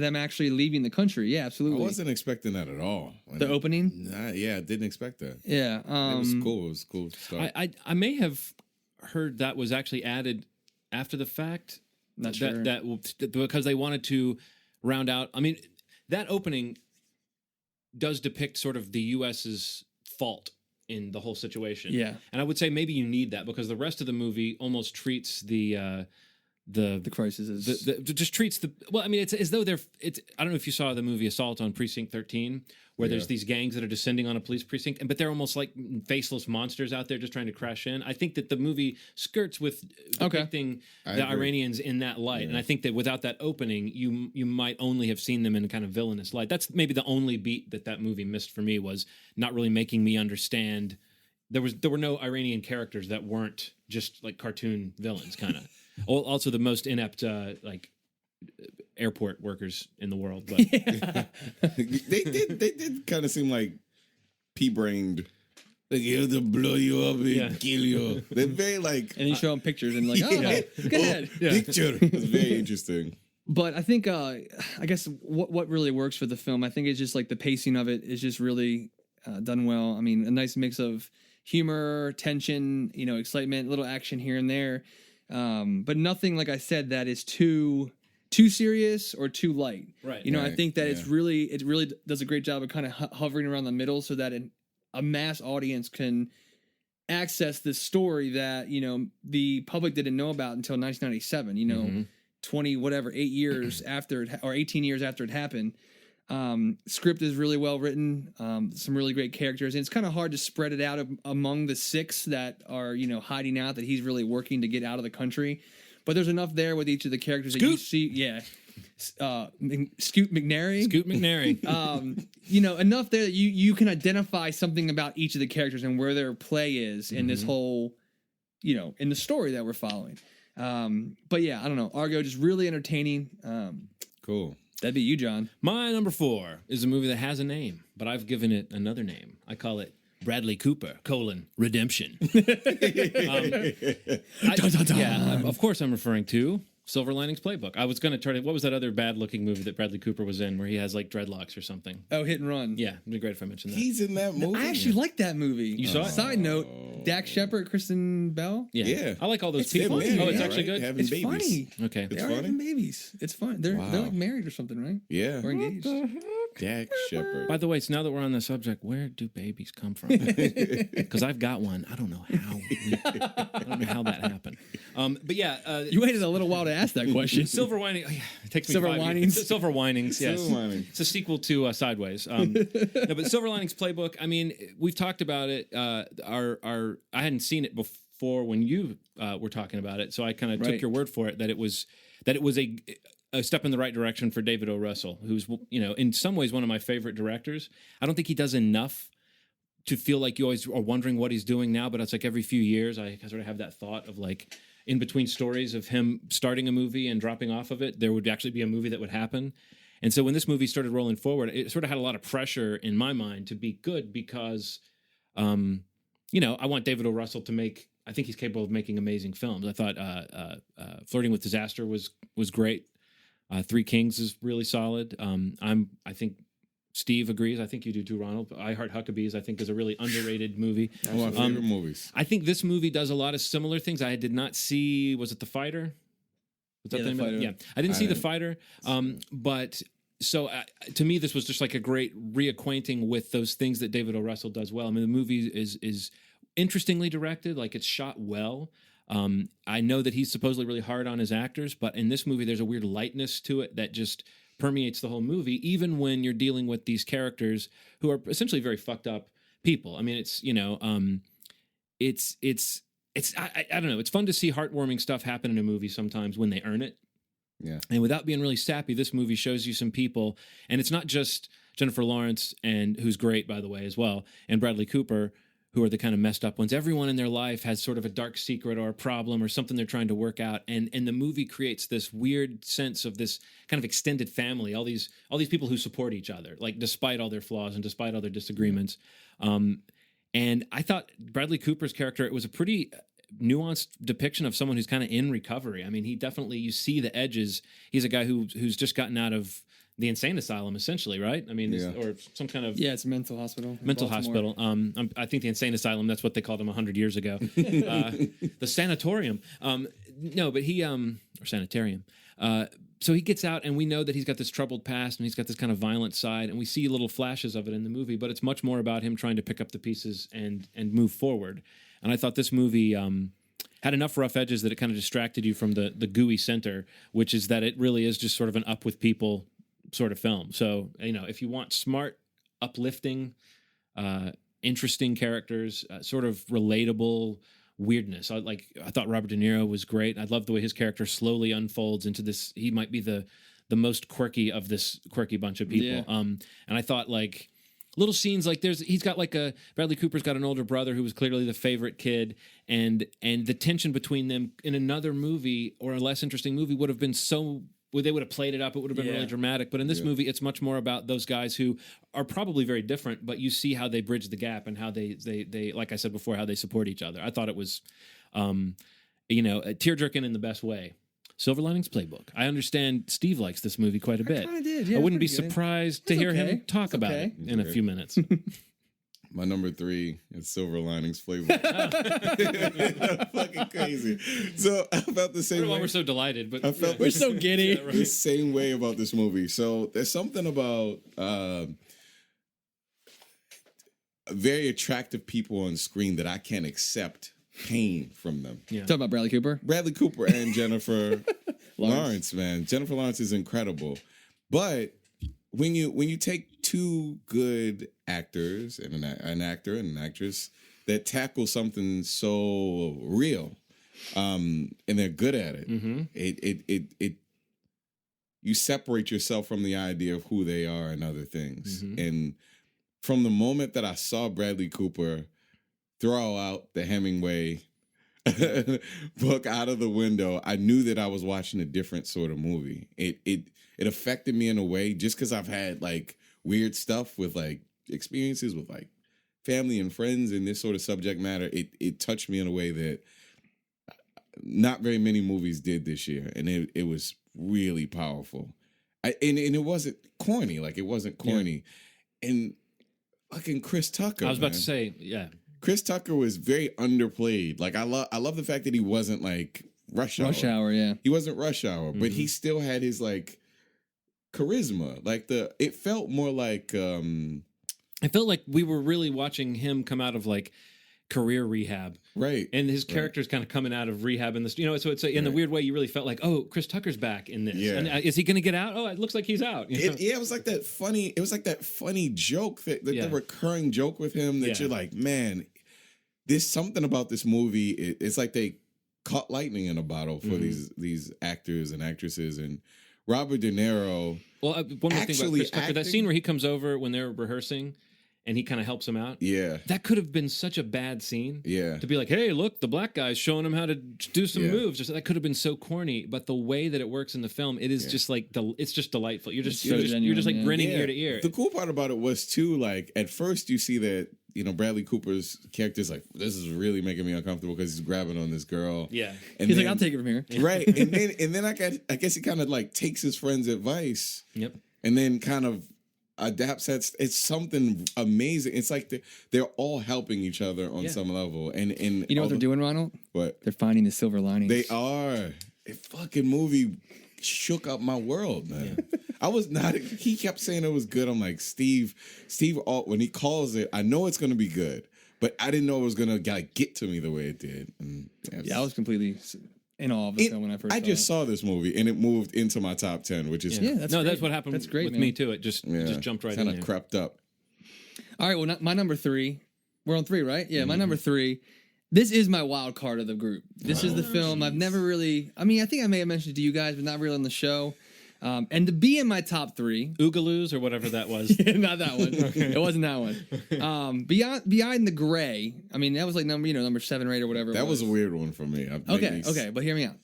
them actually leaving the country. Yeah, absolutely. I wasn't expecting that at all. The opening? Didn't expect that. Yeah, it was cool. It was cool to start. I may have heard that was actually added after the fact. Not sure. That because they wanted to round out. I mean, that opening does depict sort of the U.S.'s fault in the whole situation. Yeah. And I would say maybe you need that because the rest of the movie almost treats the crisis as just treats I mean, it's as though I don't know if you saw the movie Assault on Precinct 13, where there's these gangs that are descending on a police precinct, but they're almost like faceless monsters out there just trying to crash in. I think that the movie skirts with depicting the Iranians in that light. And I think that without that opening, you might only have seen them in a kind of villainous light. That's maybe the only beat that movie missed for me, was not really making me understand. There were no Iranian characters that weren't just like cartoon villains, kind of. Also, the most inept airport workers in the world. But they did kind of seem like pea-brained. Like, he'll to blow you up and kill you. They're very like... And you show them pictures and like, oh, go ahead. Picture. It's very interesting. But I think, I guess what really works for the film, I think it's just like the pacing of it is just really done well. I mean, a nice mix of humor, tension, excitement, little action here and there. But nothing, like I said, that is too serious or too light. Right. I think that it really does a great job of kind of hovering around the middle so that a mass audience can access this story that, the public didn't know about until 1997, 8 years after or 18 years after it happened. Script is really well written, some really great characters, and it's kind of hard to spread it out among the 6 that are, hiding out, that he's really working to get out of the country. But there's enough there with each of the characters that you see. Yeah. Scoot McNairy. Enough there that you can identify something about each of the characters and where their play is in this whole, in the story that we're following. But yeah, I don't know. Argo, just really entertaining. Cool. That'd be you, John. My number 4 is a movie that has a name, but I've given it another name. I call it Bradley Cooper, Redemption. Of course I'm referring to Silver Linings Playbook. I was going to try to... What was that other bad-looking movie that Bradley Cooper was in where he has, like, dreadlocks or something? Oh, Hit and Run. Yeah, it'd be great if I mentioned that. He's in that movie? I actually like that movie. You saw it? Side note, Dak Shepard, Kristen Bell. Yeah. I like all those people. Funny. It's actually good? Having It's babies. funny. Okay. They are having babies. It's fun. They're like married or something, right? Yeah. Or engaged. Dak Shepard. By the way, so now that we're on the subject, where do babies come from? Because I've got one. I don't know how. I don't know how that happened. But yeah, you waited a little while to ask that question. Silver Lining. It takes me Silver 5 years. Linings. Silver Linings. Yes. Silver Linings. It's a sequel to Sideways. No, but Silver Linings Playbook. I mean, we've talked about it. I hadn't seen it before when you were talking about it, so I kind of took your word for it that it was a step in the right direction for David O. Russell, who's, in some ways one of my favorite directors. I don't think he does enough to feel like you always are wondering what he's doing now, but it's like every few years I sort of have that thought of like in between stories of him starting a movie and dropping off of it, there would actually be a movie that would happen. And so when this movie started rolling forward, it sort of had a lot of pressure in my mind to be good because, I want David O. Russell to I think he's capable of making amazing films. I thought Flirting with Disaster was great. Three Kings is really solid. I think Steve agrees. I think you do too, Ronald. I Heart Huckabees, I think, is a really underrated movie. One of my favorite movies. I think this movie does a lot of similar things. I did not see. Was it The Fighter? Was that the name of it? Yeah, I didn't see The Fighter. But so to me, this was just like a great reacquainting with those things that David O. Russell does well. I mean, the movie is interestingly directed. Like it's shot well. I know that he's supposedly really hard on his actors, but in this movie, there's a weird lightness to it that just permeates the whole movie, even when you're dealing with these characters who are essentially very fucked up people. I mean, it's I don't know. It's fun to see heartwarming stuff happen in a movie sometimes when they earn it. Yeah. And without being really sappy, this movie shows you some people, and it's not just Jennifer Lawrence, and who's great, by the way, as well, and Bradley Cooper, who are the kind of messed up ones. Everyone in their life has sort of a dark secret or a problem or something they're trying to work out. And the movie creates this weird sense of this kind of extended family, all these people who support each other, like despite all their flaws and despite all their disagreements. And I thought Bradley Cooper's character, it was a pretty nuanced depiction of someone who's kind of in recovery. I mean, he definitely, you see the edges. He's a guy who's just gotten out of the insane asylum, essentially, right? I mean, or some kind of... Yeah, it's a mental hospital. Mental hospital. I think the insane asylum, that's what they called him 100 years ago. The sanatorium. No, but he... or sanitarium. So he gets out, and we know that he's got this troubled past, and he's got this kind of violent side, and we see little flashes of it in the movie, but it's much more about him trying to pick up the pieces and move forward. And I thought this movie... had enough rough edges that it kind of distracted you from the gooey center, which is that it really is just sort of an up with people sort of film. So, if you want smart, uplifting, interesting characters, sort of relatable weirdness. I thought Robert De Niro was great. I love the way his character slowly unfolds into this. He might be the most quirky of this quirky bunch of people. Yeah. And I thought little scenes like he's got Bradley Cooper's got an older brother who was clearly the favorite kid, and the tension between them in another movie or a less interesting movie would have been so they would have played it up. It would have been really dramatic. But in this movie, it's much more about those guys who are probably very different, but you see how they bridge the gap and how they like I said before, how they support each other. I thought it was, tear-jerking in the best way. Silver Linings Playbook. I understand Steve likes this movie quite a bit. I did. Yeah, I wouldn't be pretty good. surprised to hear him talk about it in a few minutes. My number 3 is Silver Linings Playbook. Fucking crazy. So I felt the same way. We're so delighted, but we're so giddy. The same way about this movie. So there's something about very attractive people on screen that I can't accept pain from them. Yeah. Talking about Bradley Cooper? Bradley Cooper and Jennifer Lawrence, man. Jennifer Lawrence is incredible. But when you take two good actors and an actor and an actress that tackle something so real, and they're good at it, it you separate yourself from the idea of who they are and other things. And from the moment that I saw Bradley Cooper throw out the Hemingway book out of the window, I knew that I was watching a different sort of movie. It affected me in a way just because I've had like weird stuff with like experiences with like family and friends and this sort of subject matter. It touched me in a way that not very many movies did this year, and it was really powerful. And it wasn't corny. Like it wasn't corny. Yeah. And fucking Chris Tucker. I was about to say, yeah. Chris Tucker was very underplayed. Like I love the fact that he wasn't like Rush Hour. Rush Hour, yeah. He wasn't Rush Hour, but he still had his like charisma. Like it felt more like I felt like we were really watching him come out of like career rehab, right? And his character's kind of coming out of rehab in this, so it's in the weird way you really felt like, oh, Chris Tucker's back in this. Yeah. And is he going to get out? Oh, it looks like he's out. It was like that funny. It was like that funny joke the recurring joke with him that you're like, man, there's something about this movie. It's like they caught lightning in a bottle for these actors and actresses. And Robert De Niro. Well, one more thing about Chris Tucker, that scene where he comes over when they're rehearsing and he kind of helps him out. Yeah. That could have been such a bad scene. Yeah. To be like, hey, look, the black guy's showing him how to do some moves. That could have been so corny, but the way that it works in the film, it is just like it's just delightful. You're just like grinning ear to ear. The cool part about it was too, like at first you see that, Bradley Cooper's character's like, this is really making me uncomfortable because he's grabbing on this girl. Yeah. And he's like, I'll take it from here. Right. and then I guess he kind of like takes his friend's advice. Yep. And then kind of adapts that. It's something amazing. It's like they're all helping each other on some level. And you know what they're doing, Ronald? What? They're finding the silver linings. They are. A fucking movie shook up my world, man. Yeah. I was not. He kept saying it was good. I'm like, Steve. When he calls it, I know it's going to be good, but I didn't know it was going to get to me the way it did. And, I was completely in awe of the film when I first. I just saw this movie and it moved into my top 10, which is that's what happened. That's great with me too. It just jumped right in. Kind of crept up. All right, well, my number 3. We're on 3, right? Yeah, my number 3. This is my wild card of the group. This is the film I've never really. I mean, I think I may have mentioned it to you guys, but not really on the show. And to be in my top 3, Oogaloos or whatever that was. Yeah, not that one. Okay. It wasn't that one. Beyond the Gray. I mean, that was like number 7 or 8 or whatever. That was a weird one for me. Okay, but hear me out.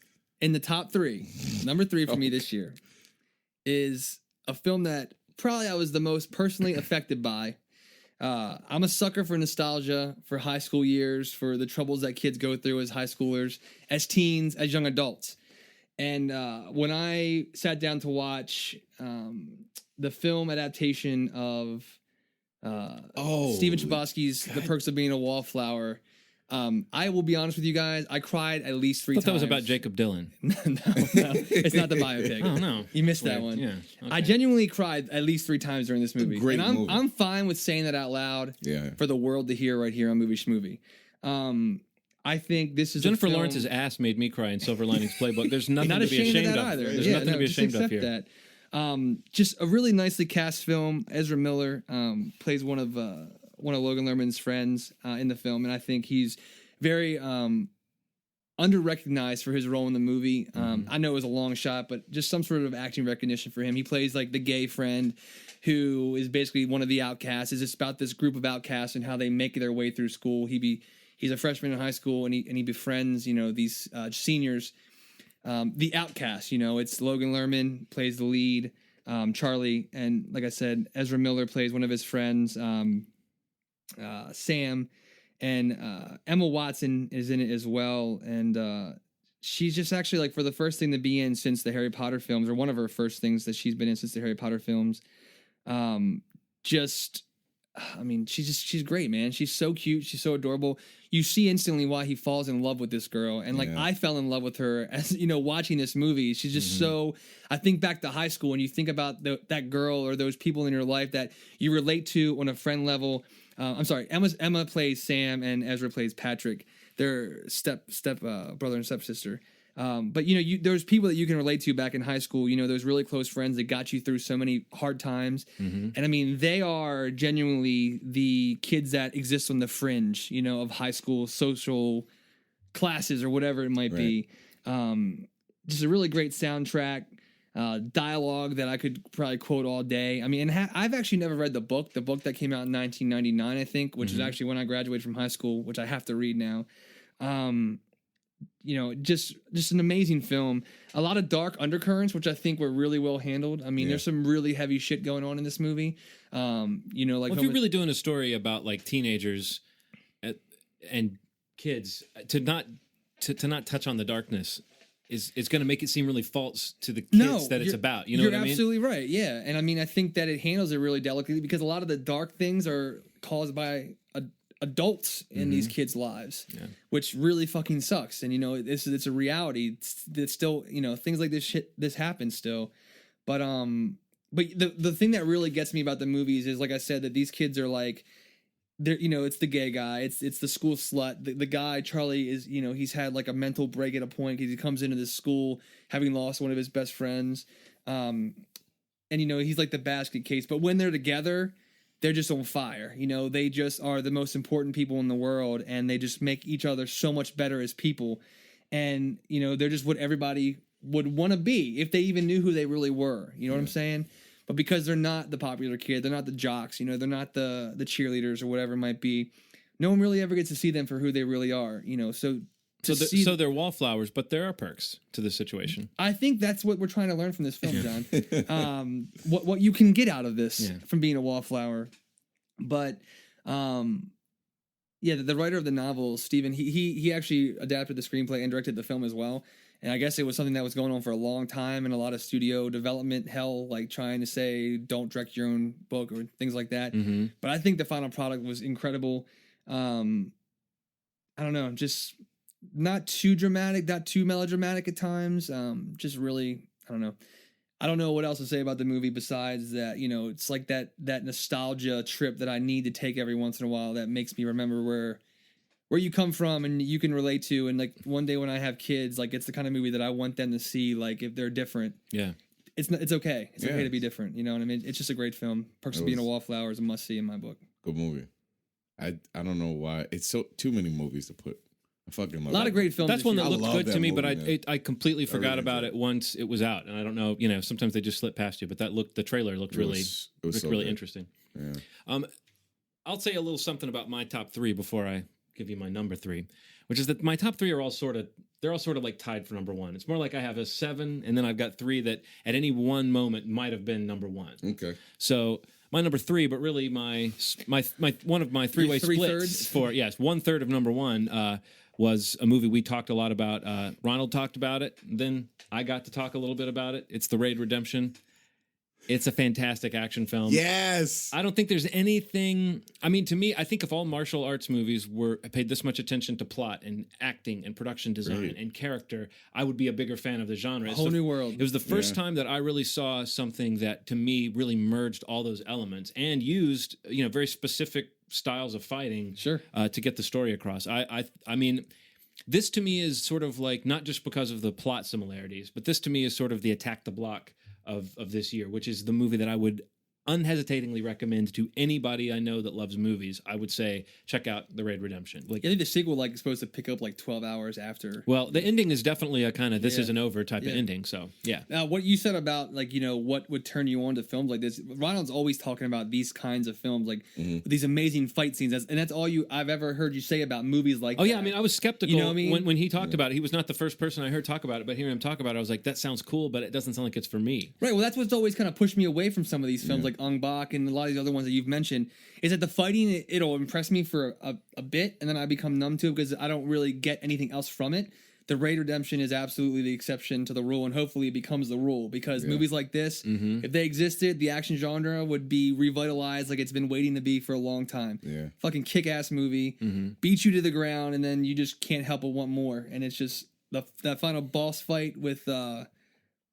In the top 3, number 3 for me this year is a film that probably I was the most personally affected by. I'm a sucker for nostalgia, for high school years, for the troubles that kids go through as high schoolers, as teens, as young adults. And when I sat down to watch the film adaptation of Stephen Chbosky's The Perks of Being a Wallflower, I will be honest with you guys, I cried at least 3 times. That was about Jacob Dylan. no, it's not the biopic. Oh, no. You missed that one. Yeah. Okay. I genuinely cried at least 3 times during this movie. Great movie. I'm fine with saying that out loud for the world to hear right here on Movie Schmovie. I think this is Jennifer Lawrence's ass made me cry in Silver Linings Playbook. There's nothing to be ashamed of. Either. There's nothing to be ashamed of here. That. Just a really nicely cast film. Ezra Miller plays one of Logan Lerman's friends in the film, and I think he's very under-recognized for his role in the movie. I know it was a long shot, but just some sort of acting recognition for him. He plays like the gay friend who is basically one of the outcasts. It's about this group of outcasts and how they make their way through school. He's a freshman in high school, and he befriends these seniors. the outcast. You know, it's Logan Lerman plays the lead, Charlie, and like I said, Ezra Miller plays one of his friends, Sam, and Emma Watson is in it as well, and she's just actually like for the first thing to be in since the Harry Potter films, or one of her first things that she's been in since the Harry Potter films. She's great, man. She's so cute. She's so adorable. You see instantly why he falls in love with this girl. And like, I fell in love with her as, you know, watching this movie. She's just so, I think back to high school and you think about that girl or those people in your life that you relate to on a friend level. Emma plays Sam and Ezra plays Patrick. They're step brother and stepsister. But you know, there's people that you can relate to back in high school, you know, those really close friends that got you through so many hard times. And I mean, they are genuinely the kids that exist on the fringe, you know, of high school social classes or whatever it might be. Just a really great soundtrack, dialogue that I could probably quote all day. I mean, and I've actually never read the book that came out in 1999, I think, which is actually when I graduated from high school, which I have to read now. You know, just an amazing film. A lot of dark undercurrents, which I think were really well handled. I mean, there's some really heavy shit going on in this movie. You know, like if you're really doing a story about like teenagers and kids, to not touch on the darkness is going to make it seem really false to the kids that it's about. You know what I mean? You're absolutely right. Yeah, and I mean, I think that it handles it really delicately because a lot of the dark things are caused by adults in these kids' lives, which really fucking sucks. And you know, it's a reality. It's still, you know, things like this happens still. But the thing that really gets me about the movies is, like I said, that these kids are like, they're, you know, it's the gay guy, it's the school slut. The guy Charlie is, you know, he's had like a mental break at a point because he comes into this school having lost one of his best friends, and you know, he's like the basket case. But when they're together, they're just on fire. You know, they just are the most important people in the world, and they just make each other so much better as people. And, you know, they're just what everybody would want to be if they even knew who they really were. You know what I'm saying? But because they're not the popular kid, they're not the jocks, you know, they're not the cheerleaders or whatever it might be, no one really ever gets to see them for who they really are, you know. So they're wallflowers, but there are perks to this situation. I think that's what we're trying to learn from this film, John. What you can get out of this from being a wallflower. But the writer of the novel, Stephen, he actually adapted the screenplay and directed the film as well. And I guess it was something that was going on for a long time, and a lot of studio development hell, like trying to say don't direct your own book or things like that. But I think the final product was incredible. I don't know, just not too dramatic, not too melodramatic at times. Just really, I don't know. I don't know what else to say about the movie besides that, you know, it's like that nostalgia trip that I need to take every once in a while that makes me remember where you come from and you can relate to. And like one day when I have kids, like it's the kind of movie that I want them to see, like if they're different. Yeah. It's okay. It's okay to be different. You know what I mean? It's just a great film. Perks of Being a Wallflower is a must see in my book. Good movie. I don't know why. It's too many movies to put. I fucking love a lot of great films. That's one that looked good to me, but I completely forgot about it once it was out, and I don't know. You know, sometimes they just slip past you, but the trailer looked really interesting. Yeah. I'll say a little something about my top three before I give you my number three, which is that my top three are all sort of like tied for number one. It's more like I have a 7, and then I've got 3 that at any one moment might have been number 1. Okay. So my number 3, but really my one of my three-way splits for 1/3 of number 1 was a movie we talked a lot about. Ronald talked about it. Then I got to talk a little bit about it. It's The Raid Redemption. It's a fantastic action film. Yes. I don't think there's anything. I mean, to me, I think if all martial arts movies paid this much attention to plot and acting and production design and character, I would be a bigger fan of the genre. A whole new world. It was the first time that I really saw something that, to me, really merged all those elements and used, you know, very specific styles of fighting to get the story across. I mean, this to me is sort of like, not just because of the plot similarities, but this to me is sort of the Attack the Block of this year, which is the movie that I would unhesitatingly recommend to anybody I know that loves movies. I would say check out The Raid Redemption. I think the sequel is supposed to pick up 12 hours after. Well, the ending is definitely a kind of this isn't over type of ending. So yeah. Now, what you said about what would turn you on to films like this, Ronald's always talking about these kinds of films, with these amazing fight scenes, and that's all I've ever heard you say about movies like. Oh yeah, I mean, I was skeptical You know what I mean? when he talked about it. He was not the first person I heard talk about it, but hearing him talk about it, I was like, that sounds cool, but it doesn't sound like it's for me. Right. Well, that's what's always kind of pushed me away from some of these films, like Ong Bak and a lot of these other ones that you've mentioned. Is that the fighting? It'll impress me for a bit, and then I become numb to it because I don't really get anything else from it. The Raid Redemption is absolutely the exception to the rule, and hopefully it becomes the rule because movies like this, if they existed, the action genre would be revitalized like it's been waiting to be for a long time. Yeah. Fucking kick-ass movie, beat you to the ground, and then you just can't help but want more. And it's just that final boss fight with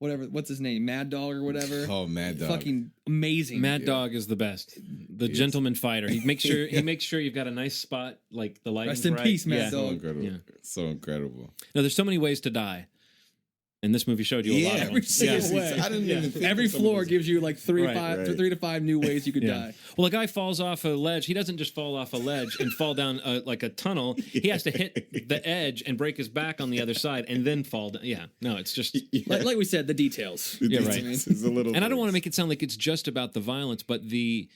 what's his name, Mad Dog or whatever. Oh, Mad Dog, fucking amazing. Mad Dog is the best. The gentleman fighter. He makes sure you've got a nice spot, like the lighting. Rest in peace, Mad Dog. So incredible. Yeah. So incredible. No, there's so many ways to die. And this movie showed you a lot of them. Every single way. I didn't even think every floor gives you 3 to 5 new ways you could die. Well, a guy falls off a ledge. He doesn't just fall off a ledge and fall down like a tunnel. He has to hit the edge and break his back on the other side and then fall down. Yeah, no, it's just like we said, the details. Right. It's a little. And I don't want to make it sound like it's just about the violence, but the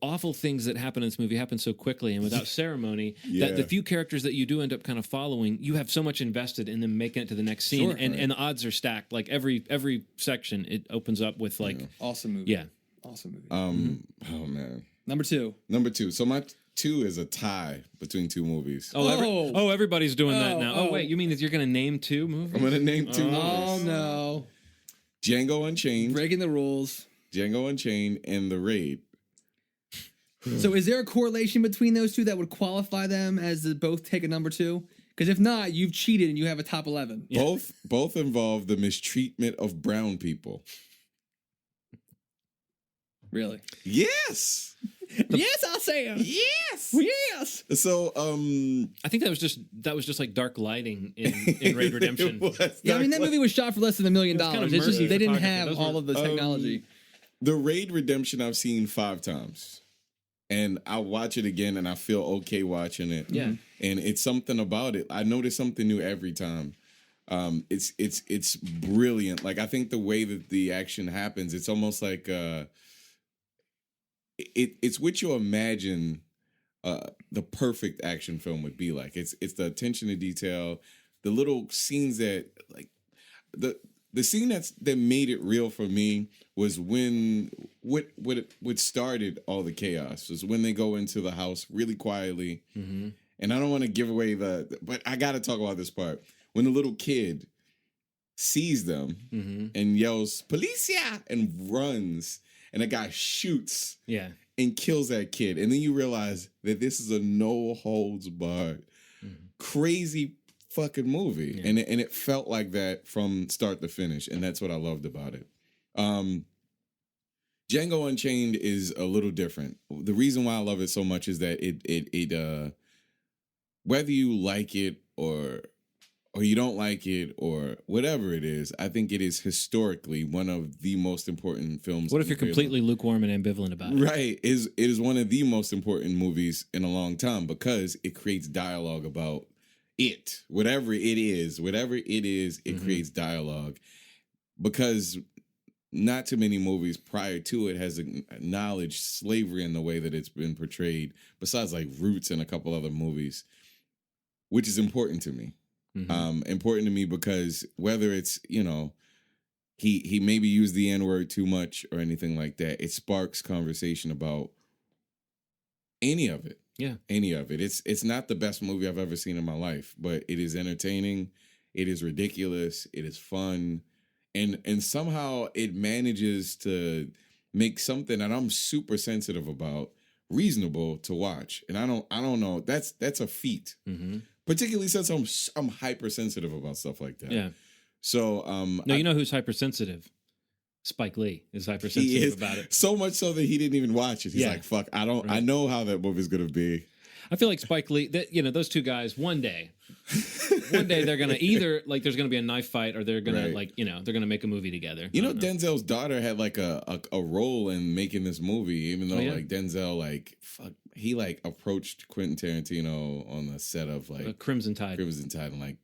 awful things that happen in this movie happen so quickly and without ceremony that the few characters that you do end up kind of following, you have so much invested in them making it to the next scene, and the odds are stacked. Like every section, it opens up with awesome movie. Yeah, awesome movie. Oh man, number two. So my 2 is a tie between 2 movies. Everybody's doing that now. Oh wait, you mean that you're going to name 2 movies? I'm going to name 2 movies. Oh no, Django Unchained, breaking the rules. Django Unchained, and The Raid. So is there a correlation between those 2 that would qualify them as both take a number 2? Because if not, you've cheated and you have a top 11. Both involve the mistreatment of brown people. Really? Yes. Yes, I'll say it. Yes. So I think that was just like dark lighting in Raid Redemption. Yeah, I mean that movie was shot for less than $1 million. Kind of It's just they didn't photography. have all of the technology. The Raid Redemption I've seen 5 times. And I watch it again and I feel okay watching it. Yeah. And it's something about it. I notice something new every time. It's brilliant. Like I think the way that the action happens, it's almost like it's what you imagine the perfect action film would be like. It's the attention to detail, the little scenes that like the scene that made it real for me was when what started all the chaos was when they go into the house really quietly. And I don't want to give away but I got to talk about this part. When the little kid sees them and yells "Policia" and runs, and the guy shoots and kills that kid, and then you realize that this is a no holds barred crazy fucking movie, and it felt like that from start to finish, and that's what I loved about it. Django Unchained is a little different. The reason why I love it so much is that it whether you like it or you don't like it or whatever it is, I think it is historically one of the most important films. What if you're completely lukewarm and ambivalent about it? Right. It is one of the most important movies in a long time because it creates dialogue about it. Whatever it is, it creates dialogue. Because not too many movies prior to it has acknowledged slavery in the way that it's been portrayed, besides like Roots and a couple other movies, which is important to me. Important to me because whether it's, he maybe used the N-word too much or anything like that, it sparks conversation about any of it. Yeah. Any of it. It's not the best movie I've ever seen in my life, but it is entertaining, it is ridiculous, it is fun, and somehow it manages to make something that I'm super sensitive about reasonable to watch. And I don't know, that's a feat. Particularly since I'm hypersensitive about stuff like that. Yeah. So you know who's hypersensitive? Spike Lee is hypersensitive about it. So much so that he didn't even watch it. He's like, fuck, I know how that movie's gonna be. I feel like Spike Lee, those two guys, one day, one day they're gonna either like there's gonna be a knife fight or they're gonna they're gonna make a movie together. You know, Denzel's daughter had like a role in making this movie, even though like Denzel he approached Quentin Tarantino on the set of like Crimson Tide, and like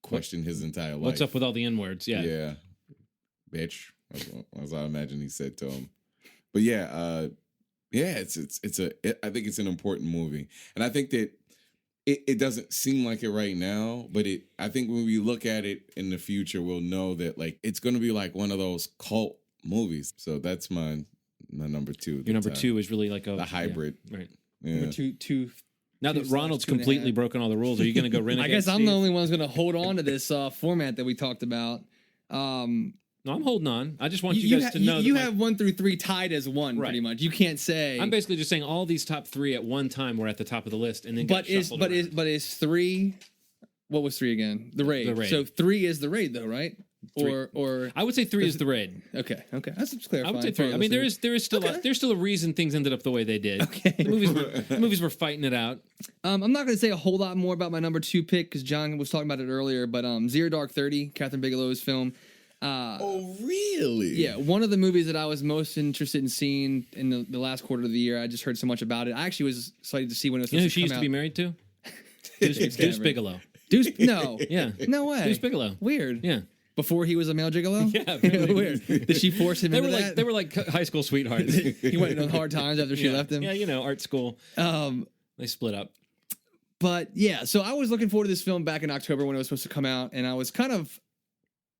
questioned his entire life. What's up with all the N-words? Yeah, bitch. As I imagine he said to him. But I think it's an important movie, and I think that it doesn't seem like it right now, but I think when we look at it in the future, we'll know that like it's going to be like one of those cult movies. So that's my number 2. Your number 2 is really like the hybrid, right? Yeah. Number two. Now that Ronald's completely broken all the rules, are you going to go renegade? I guess I'm the only one who's going to hold on to this format that we talked about. No, I'm holding on. I just want you guys to know you have 1 through 3 tied as one, pretty much. You can't say. I'm basically just saying all these top 3 at one time were at the top of the list, and then is 3? What was 3 again? The Raid. The Raid. So 3 is the Raid, though, right? 3. Or I would say 3 is the Raid. Okay. That's clarifying. I would say 3. I mean, there is still there's still a reason things ended up the way they did. Okay. The movies were fighting it out. I'm not going to say a whole lot more about my number 2 pick because John was talking about it earlier, but Zero Dark 30, Catherine Bigelow's film. Oh, really? Yeah, one of the movies that I was most interested in seeing in the last quarter of the year. I just heard so much about it. I actually was excited to see when it was supposed You know who she to used come to out. be married to? Deuce Bigelow. No. Yeah. No way. Deuce Bigelow. Weird. Yeah. Before he was a male gigolo? Yeah. Really. Weird. Did she force him into that? They were like high school sweethearts. He went into hard times after she left him? Yeah, art school. They split up. But yeah, so I was looking forward to this film back in October when it was supposed to come out, and I was kind of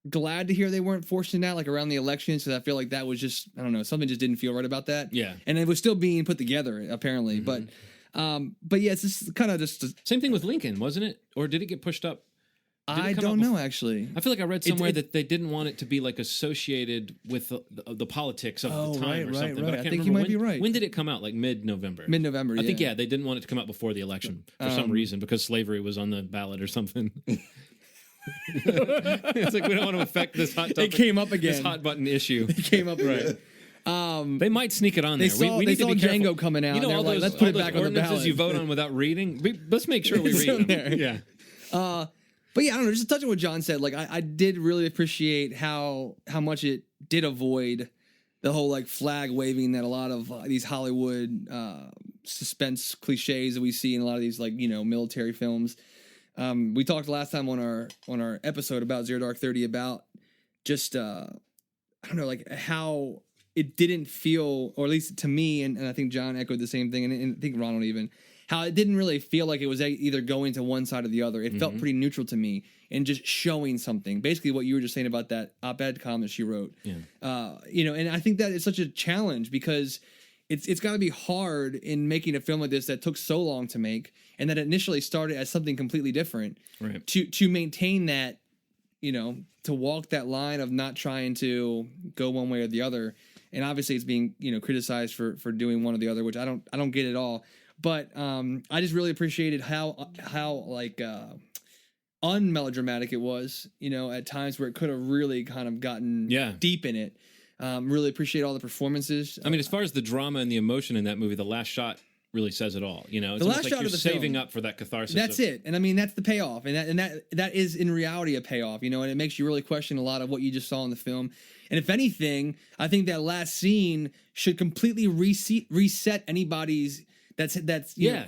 glad to hear they weren't forcing that like around the elections, because I feel like that was just, I don't know, something just didn't feel right about that. Yeah. And it was still being put together apparently, but yeah, it's just kind of just same thing with Lincoln, wasn't it? Or did it get pushed up? I don't know actually. I feel like I read somewhere that they didn't want it to be like associated with the politics of the time or something. But I can't think remember you might be right. When did it come out? Like mid-November. Mid-November. I think they didn't want it to come out before the election for some reason, because slavery was on the ballot or something. It's like we don't want to affect this hot topic. It came up again. This hot button issue. It came up right. They might sneak it on there. We need to be careful. Django coming out. You know, all those, let's put it back on the ordinances ballot. you vote on without reading. Let's make sure we read them. There. Yeah. But yeah, I don't know. Just touching what John said, like I did really appreciate how much it did avoid the whole like flag waving that a lot of these Hollywood suspense cliches that we see in a lot of these like military films. We talked last time on our episode about Zero Dark 30 about just I don't know, like how it didn't feel, or at least to me, and I think John echoed the same thing, and I think Ronald even, how it didn't really feel like it was either going to one side or the other. It felt pretty neutral to me, and just showing something. Basically, what you were just saying about that op-ed column that she wrote. Yeah. And I think that it's such a challenge because it's got to be hard in making a film like this that took so long to make, and that initially started as something completely different. Right. To maintain that, to walk that line of not trying to go one way or the other. And obviously it's being, criticized for doing one or the other, which I don't get at all. But I just really appreciated how like unmelodramatic it was, at times where it could have really kind of gotten deep in it. Really appreciate all the performances. I mean, as far as the drama and the emotion in that movie, the last shot really says it all. It's the last like shot you're of the saving film, up for that catharsis. That's it. And I mean, that's the payoff. And that is in reality a payoff, and it makes you really question a lot of what you just saw in the film. And if anything, I think that last scene should completely reset anybody's that's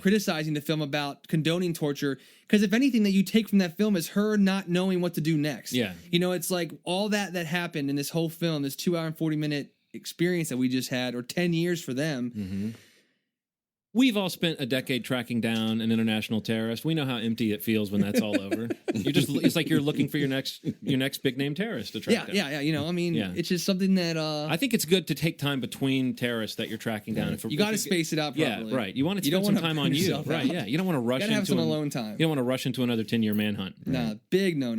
criticizing the film about condoning torture. Because if anything that you take from that film is her not knowing what to do next. Yeah. It's like all that happened in this whole film, this 2 hour and 40-minute experience that we just had, or 10 years for them. Mm-hmm. We've all spent a decade tracking down an international terrorist. We know how empty it feels when that's all over. It's like you're looking for your next big name terrorist to track down. Yeah. It's just something that I think it's good to take time between terrorists that you're tracking down. You got to space it out properly. Yeah, right. You want to spend some time on you. Right, yeah. You don't want to rush into some alone time. You don't want to rush into another 10-year manhunt. Nah, big no.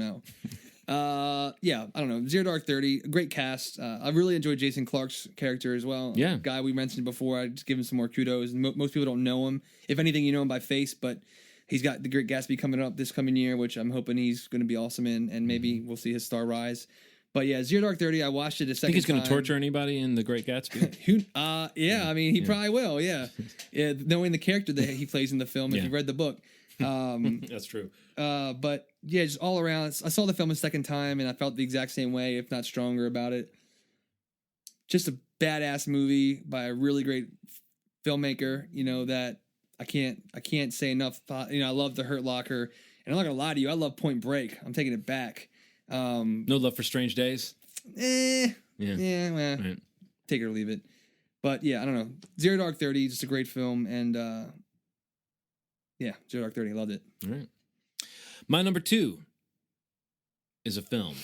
I don't know. Zero Dark 30, great cast. I really enjoyed Jason Clarke's character as well. Yeah. Guy we mentioned before. I just give him some more kudos. Most people don't know him. If anything, you know him by face, but he's got The Great Gatsby coming up this coming year, which I'm hoping he's going to be awesome in, and maybe we'll see his star rise. But yeah, Zero Dark 30, I watched it a second time. Think he's going to torture anybody in The Great Gatsby? I mean, he probably will, yeah. Knowing the character that he plays in the film, if you read the book. That's true. But yeah, just all around, I saw the film a second time and I felt the exact same way, if not stronger, about it. Just a badass movie by a really great filmmaker. You know that I can't say enough. You know, I love The Hurt Locker, and I'm not gonna lie to you, I love Point Break. I'm taking it back. No Love for Strange Days. Well, right. Take it or leave it. But yeah, I don't know. Zero Dark 30, just a great film, and Zero Dark 30, loved it. All right. My number 2 is a film.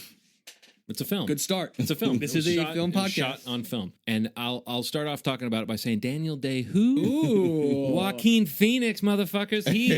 It's a film. Good start. It's a film. This is a film podcast. Shot on film. And I'll start off talking about it by saying Daniel Day-Who? Ooh. Joaquin Phoenix, motherfuckers. He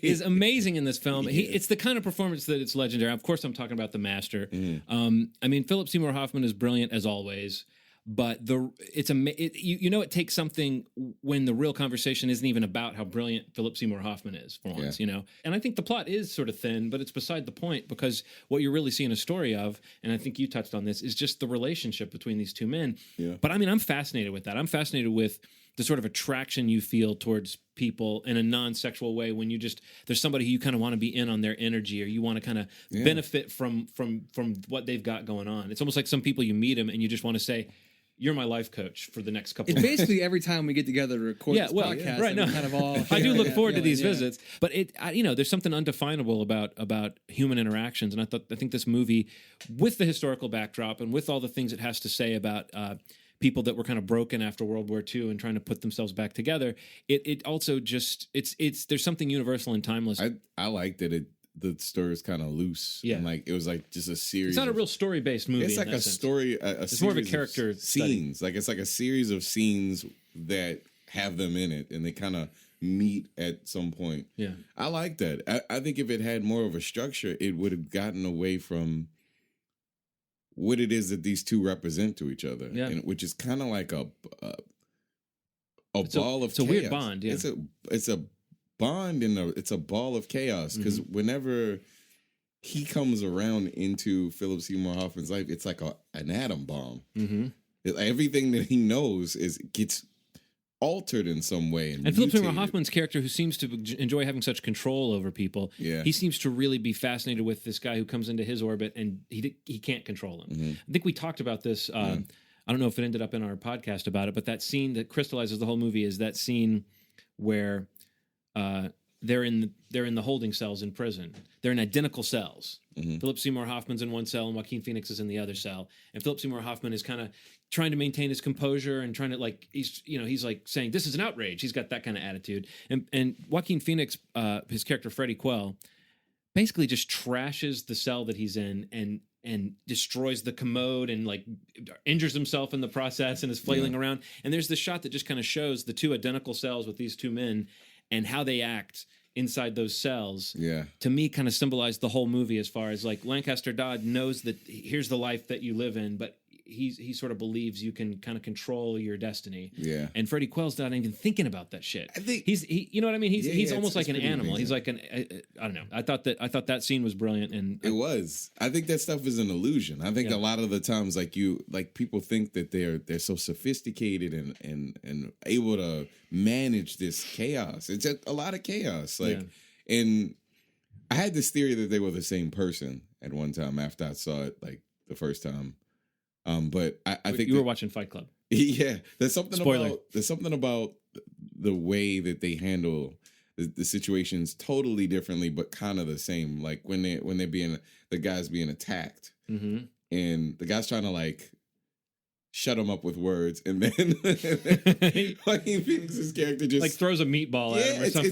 is amazing in this film. It's the kind of performance that it's legendary. Of course, I'm talking about The Master. I mean, Philip Seymour Hoffman is brilliant as always. But it takes something when the real conversation isn't even about how brilliant Philip Seymour Hoffman is for once, you know. And I think the plot is sort of thin, but it's beside the point because what you're really seeing a story of, and I think you touched on this, is just the relationship between these two men. Yeah. But I mean, I'm fascinated with that. I'm fascinated with the sort of attraction you feel towards people in a non-sexual way when there's somebody who you kind of want to be in on their energy, or you want to kind of benefit from what they've got going on. It's almost like some people you meet them and you just want to say, you're my life coach for the next couple It's of months. Basically every time we get together to record this podcast, right? No, kind of all I do look forward to these visits, but there's something undefinable about human interactions, and I think this movie, with the historical backdrop and with all the things it has to say about people that were kind of broken after World War II and trying to put themselves back together, it also just there's something universal and timeless. I like that the story is kind of loose. Yeah. And like it was like just a series. It's not a real story based movie. It's like a story. It's more of a character scenes. Like it's like a series of scenes that have them in it, and they kind of meet at some point. Yeah, I like that. I think if it had more of a structure, it would have gotten away from what it is that these two represent to each other. Yeah, which is kind of like a ball of chaos. It's a weird bond. Yeah, it's a bond it's a ball of chaos because whenever he comes around into Philip Seymour Hoffman's life, it's like an atom bomb. Everything that he knows gets altered in some way, and Philip Seymour Hoffman's character, who seems to enjoy having such control over people, he seems to really be fascinated with this guy who comes into his orbit, and he can't control him. I think we talked about this. I don't know if it ended up in our podcast about it, but that scene that crystallizes the whole movie is that scene where they're in the holding cells in prison. They're in identical cells. Philip Seymour Hoffman's in one cell and Joaquin Phoenix is in the other cell. And Philip Seymour Hoffman is kind of trying to maintain his composure and trying to he's like saying, this is an outrage. He's got that kind of attitude. And Joaquin Phoenix, his character Freddie Quell, basically just trashes the cell that he's in and destroys the commode and like injures himself in the process and is flailing around. And there's this shot that just kind of shows the two identical cells with these two men and how they act inside those cells. To me, kind of symbolized the whole movie as far as like Lancaster Dodd knows that here's the life that you live in, but he sort of believes you can kind of control your destiny. And Freddie Quell's not even thinking about that shit. I think he you know what I mean? He's almost like an animal. Amazing. He's like I don't know. I thought that scene was brilliant, and it was. I think that stuff is an illusion. I think a lot of the times like people think that they're so sophisticated and able to manage this chaos. It's a lot of chaos. And I had this theory that they were the same person at one time after I saw it like the first time. But I think you were watching Fight Club. Yeah, there's something Spoiler. about the way that they handle the situations totally differently, but kind of the same. Like when the guy's being attacked, and the guy's trying to like shut him up with words, and then Joaquin Phoenix's character just like throws a meatball at him or something.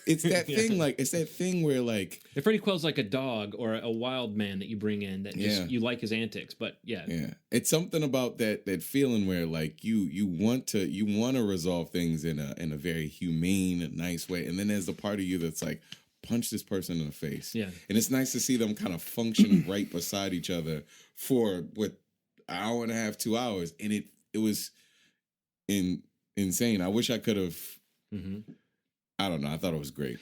It's that thing. Like it's that thing where like if Freddie Quell's like a dog or a wild man that you bring in that just you like his antics, but it's something about that feeling where like you want to resolve things in a very humane and nice way, and then there's the part of you that's like, punch this person in the face. And it's nice to see them kind of function right beside each other for what, hour and a half, 2 hours, and it was insane. I wish I could have. I don't know. I thought it was great.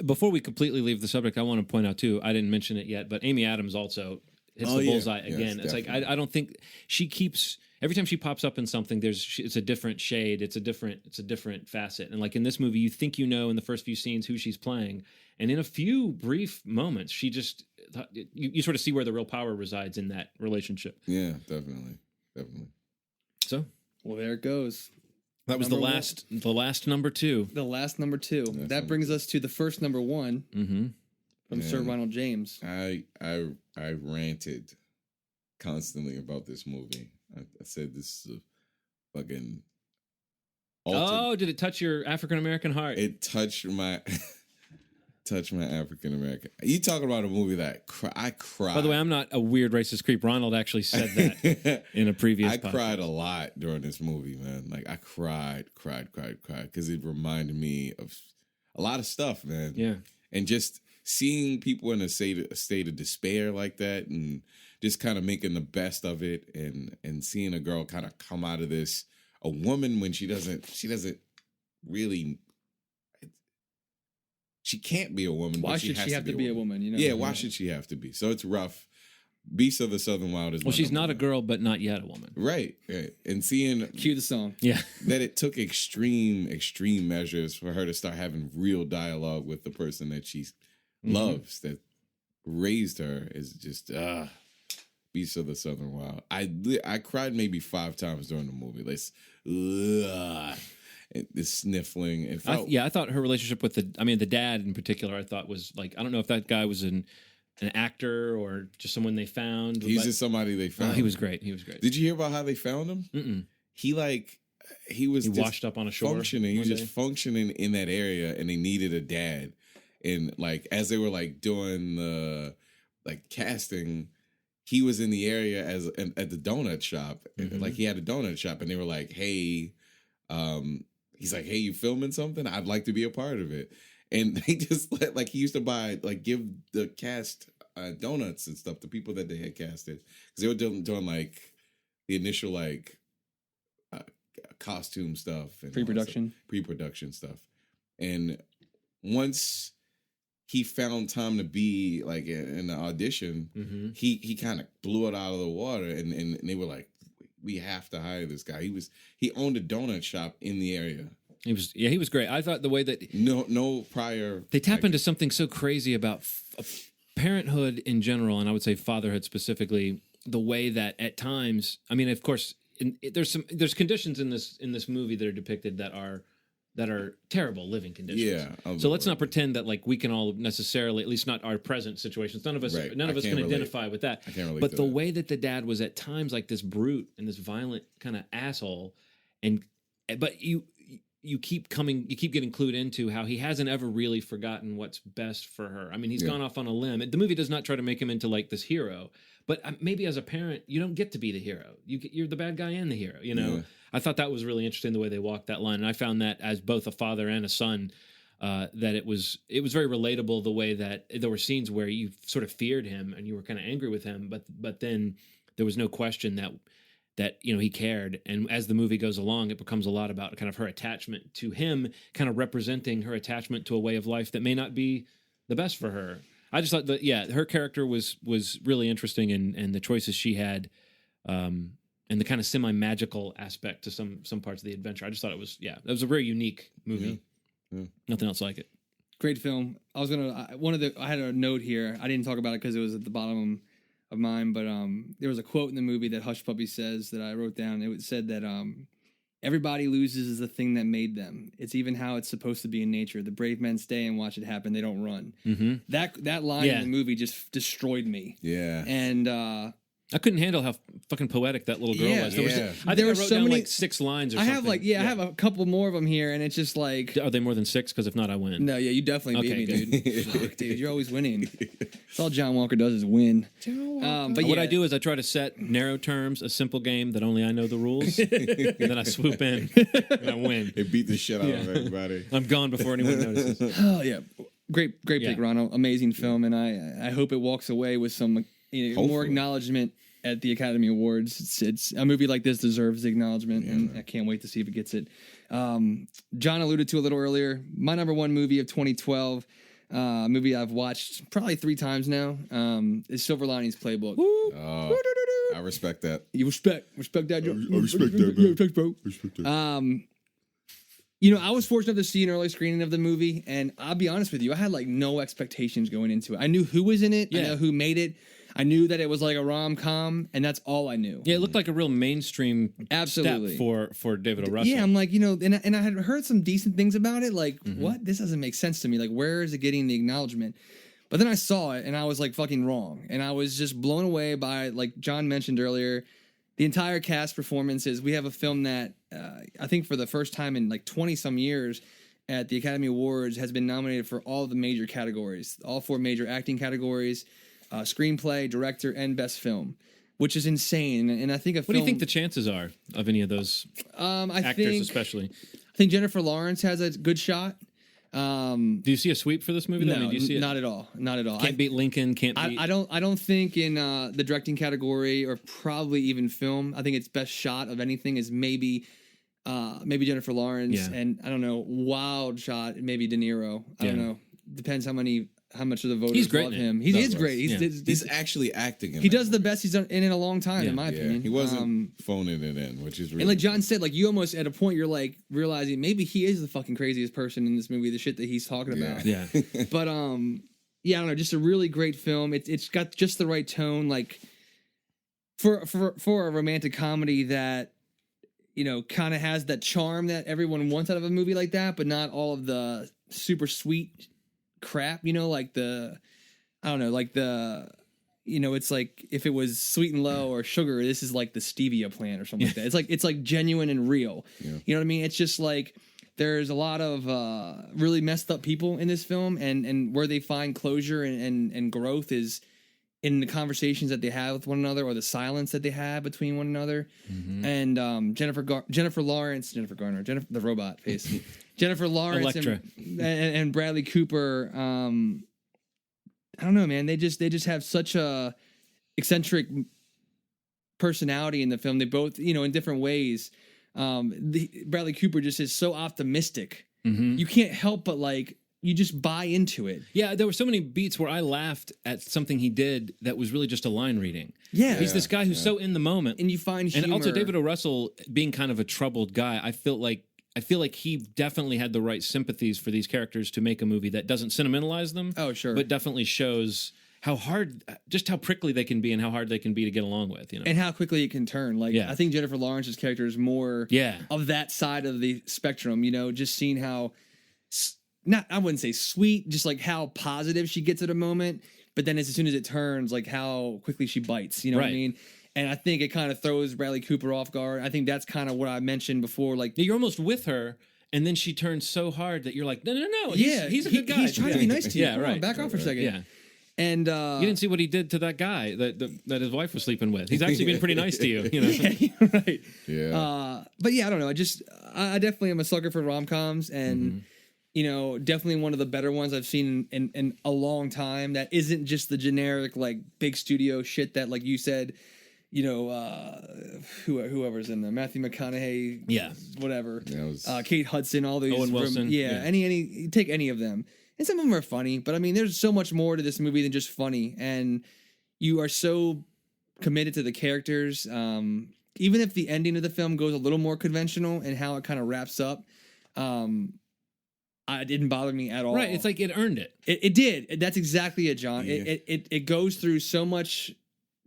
Before we completely leave the subject, I want to point out too. I didn't mention it yet, but Amy Adams also hits the bullseye again. It's like I don't think she keeps. every time she pops up in something, it's a different shade, it's a different facet. And like in this movie, you think in the first few scenes who she's playing, and in a few brief moments, she just you sort of see where the real power resides in that relationship. Yeah, definitely. So, well, there it goes. That was the last number 2. The last number 2. That brings us to the first number 1 from Sir Ronald James. I ranted constantly about this movie. I said this is a fucking. Did it touch your African American heart? It touched my African American. You talking about a movie that I cried. By the way, I'm not a weird racist creep. Ronald actually said that in a previous podcast. I cried a lot during this movie, man. Like I cried because it reminded me of a lot of stuff, man. Yeah. And just seeing people in a state of despair like that, and just kind of making the best of it, and seeing a girl kind of come out of this, a woman when she doesn't really. She can't be a woman. Why should she have to be a woman? You know? Yeah, why should she have to be? So it's rough. Beast of the Southern Wild is. Well, she's not a girl, but not yet a woman. Right. And seeing cue the song. Yeah, that it took extreme measures for her to start having real dialogue with the person that she loves, that raised her, is just Beast of the Southern Wild. I cried maybe 5 times during the movie. The sniffling. It felt, I thought her relationship with the dad in particular, I thought was like, I don't know if that guy was an actor or just someone they found. He's just somebody they found. He was great. Did you hear about how they found him? Mm-mm. He was washed up on a shore. He was just functioning in that area, and they needed a dad. And like as they were like doing the casting, he was in the area at the donut shop. Mm-hmm. Like he had a donut shop, and they were like, "Hey." He's like, "Hey, you filming something? I'd like to be a part of it." And they just he used to give the cast donuts and stuff to people that they had casted, because they were doing like the initial costume stuff and pre-production stuff. And once he found time to be like in the audition, he kind of blew it out of the water, and they were like, "We have to hire this guy." He owned a donut shop in the area. He was great. I thought the way that no prior, they tap into something so crazy about parenthood in general, and I would say fatherhood specifically. The way that at times, I mean, of course, there's conditions in this movie that are depicted that are terrible living conditions. Yeah. So let's not pretend that we can all necessarily, at least not our present situations. None of us can identify with that. I can't relate. But the way that the dad was at times like this brute and this violent kind of asshole, but you keep getting clued into how he hasn't ever really forgotten what's best for her. I mean, he's gone off on a limb. The movie does not try to make him into this hero, but maybe as a parent, you don't get to be the hero. You're the bad guy and the hero. You know. Yeah. I thought that was really interesting the way they walked that line, and I found that as both a father and a son, that it was very relatable. The way that there were scenes where you sort of feared him and you were kind of angry with him, but then there was no question that he cared. And as the movie goes along, it becomes a lot about kind of her attachment to him, kind of representing her attachment to a way of life that may not be the best for her. I just thought that her character was really interesting, and the choices she had. And the kind of semi-magical aspect to some parts of the adventure. I just thought it was a very unique movie. Yeah. Nothing else like it. Great film. I had a note here. I didn't talk about it because it was at the bottom of mine, but there was a quote in the movie that Hush Puppy says that I wrote down. It said that everybody loses the thing that made them. It's even how it's supposed to be in nature. The brave men stay and watch it happen. They don't run. Mm-hmm. That line in the movie just destroyed me. Yeah. And I couldn't handle how fucking poetic that little girl was. I think I wrote down 6 lines or something. I have a couple more of them here, and it's just like... Are they more than 6? Because if not, I win. No, you definitely beat me, dude. Fuck, dude, you're always winning. That's all John Walker does is win. But what I do is I try to set narrow terms, a simple game that only I know the rules, and then I swoop in and I win. They beat the shit out of everybody. I'm gone before anyone notices. Oh, yeah. Great pick, Ronald. Amazing film, and I hope it walks away with some more acknowledgement at the Academy Awards. It's a movie like this deserves the acknowledgement, and I can't wait to see if it gets it. John alluded to a little earlier, my number 1 movie of 2012, movie I've watched probably 3 times now, is Silver Linings Playbook. I respect that. You respect that. I respect that, man. Yeah, thanks, bro. Respect that. I was fortunate enough to see an early screening of the movie, and I'll be honest with you, I had like no expectations going into it. I knew who was in it. I know who made it. I knew that it was like a rom-com, and that's all I knew. Yeah, it looked like a real mainstream step for David O. Russell. Yeah, I'm like, and I had heard some decent things about it. Like, what? This doesn't make sense to me. Like, where is it getting the acknowledgement? But then I saw it, and I was like fucking wrong. And I was just blown away by, like John mentioned earlier, the entire cast performances. We have a film that I think for the first time in like 20-some years at the Academy Awards has been nominated for all the major categories, all 4 major acting categories. Screenplay, director, and best film, which is insane. And I think What do you think the chances are of any of those actors, especially? I think Jennifer Lawrence has a good shot. Do you see a sweep for this movie? No, I mean, do you see it? not at all. Not at all. Can't beat Lincoln. Can't beat. I don't think in the directing category or probably even film. I think its best shot of anything is maybe Jennifer Lawrence, and I don't know, wild shot maybe De Niro. I don't know. Depends how much of the voters love him. He is great. He's actually acting in He does the best he's done in a long time, in my opinion. He wasn't phoning it in, which is really... And like John said, like you almost at a point you're like realizing maybe he is the fucking craziest person in this movie, the shit that he's talking about. Yeah. But I don't know, just a really great film. It's got just the right tone, like for a romantic comedy that kind of has that charm that everyone wants out of a movie like that, but not all of the super sweet crap, like it's like if it was Sweet and Low or Sugar, this is like the Stevia plant or something like that. It's like genuine and real. You know what I mean? It's just like there's a lot of really messed up people in this film, and where they find closure and growth is in the conversations that they have with one another or the silence that they have between one another. And Jennifer Lawrence, the robot face. Jennifer Lawrence and Bradley Cooper. I don't know, man. They just have such a eccentric personality in the film. They both, in different ways. Bradley Cooper just is so optimistic. You can't help but you just buy into it. Yeah, there were so many beats where I laughed at something he did that was really just a line reading. Yeah. He's this guy who's so in the moment. And you find humor. And also David O. Russell being kind of a troubled guy, I feel like he definitely had the right sympathies for these characters to make a movie that doesn't sentimentalize them. Oh, sure. But definitely shows how prickly they can be and how hard they can be to get along with, And how quickly it can turn. I think Jennifer Lawrence's character is more of that side of the spectrum, just seeing how... I wouldn't say sweet, just like how positive she gets at a moment, but then as soon as it turns, like how quickly she bites, what I mean? And I think it kind of throws Bradley Cooper off guard. I think that's kind of what I mentioned before. Like you're almost with her, and then she turns so hard that you're like, no. He's a good guy. He's trying to be nice to you. Yeah, Come on, back off for a second. Yeah. And you didn't see what he did to that guy that his wife was sleeping with. He's actually been pretty nice to you. Yeah, right. Yeah. But yeah, I don't know. I definitely am a sucker for rom-coms, and definitely one of the better ones I've seen in a long time. That isn't just the generic like big studio shit that, like you said, whoever's in there, Matthew McConaughey, whatever, Kate Hudson, all these, Owen Wilson, any take any of them, and some of them are funny, but I mean, there's so much more to this movie than just funny, and you are so committed to the characters. Even if the ending of the film goes a little more conventional and how it kind of wraps up, it didn't bother me at all. Right, it's like it earned it. It did. That's exactly it, John. Yeah. It goes through so much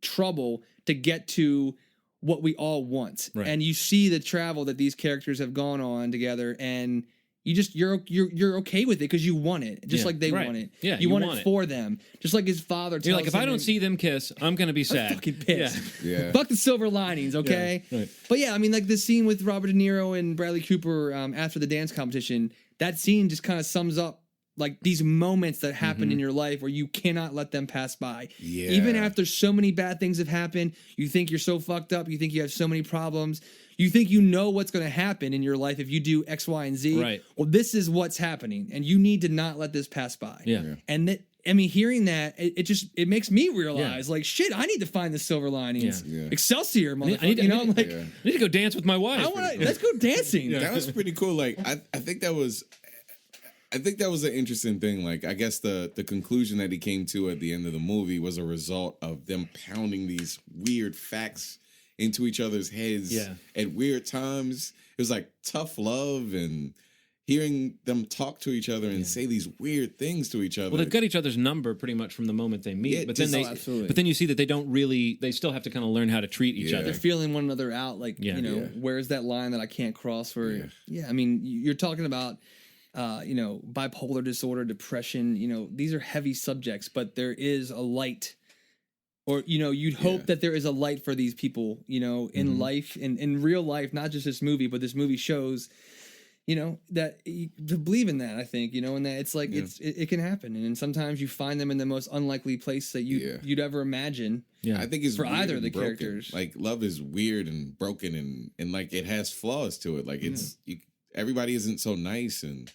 trouble to get to what we all want, and you see the travel that these characters have gone on together, and you're okay with it because you want it, just like they want it. Yeah, you want it for them, just like his father. You're like, if I don't see them kiss, I'm gonna be sad. I'm fucking pissed. Yeah. Fuck the silver linings, okay? Yeah, right. But yeah, I mean, like the scene with Robert De Niro and Bradley Cooper after the dance competition. That scene just kind of sums up like these moments that happen in your life where you cannot let them pass by. Yeah. Even after so many bad things have happened, you think you're so fucked up, you think you have so many problems, you think you know what's going to happen in your life if you do X, Y, and Z. Right. Well, this is what's happening, and you need to not let this pass by. Yeah. And that, I mean, hearing that, it makes me realize, like, shit, I need to find the silver linings. Yeah. Excelsior, motherfucker. I need to go dance with my wife. Let's go dancing. That was pretty cool. Like, I think that was... I think that was an interesting thing. Like, I guess the conclusion that he came to at the end of the movie was a result of them pounding these weird facts into each other's heads at weird times. It was like tough love and hearing them talk to each other and say these weird things to each other. Well, they've got each other's number pretty much from the moment they meet, but then you see that they don't really. They still have to kind of learn how to treat each other. They're feeling one another out. Like, where's that line that I can't cross? Where, I mean, you're talking about, bipolar disorder, depression. These are heavy subjects, but there is a light. Or, you'd hope that there is a light for these people, in life, in real life, not just this movie, but this movie shows. That to believe in that, I think, and that it's like it can happen, and sometimes you find them in the most unlikely place that you'd ever imagine. I think it's for weird either of the and broken. characters. Like, love is weird and broken, and like it has flaws to it. Like everybody isn't so nice, and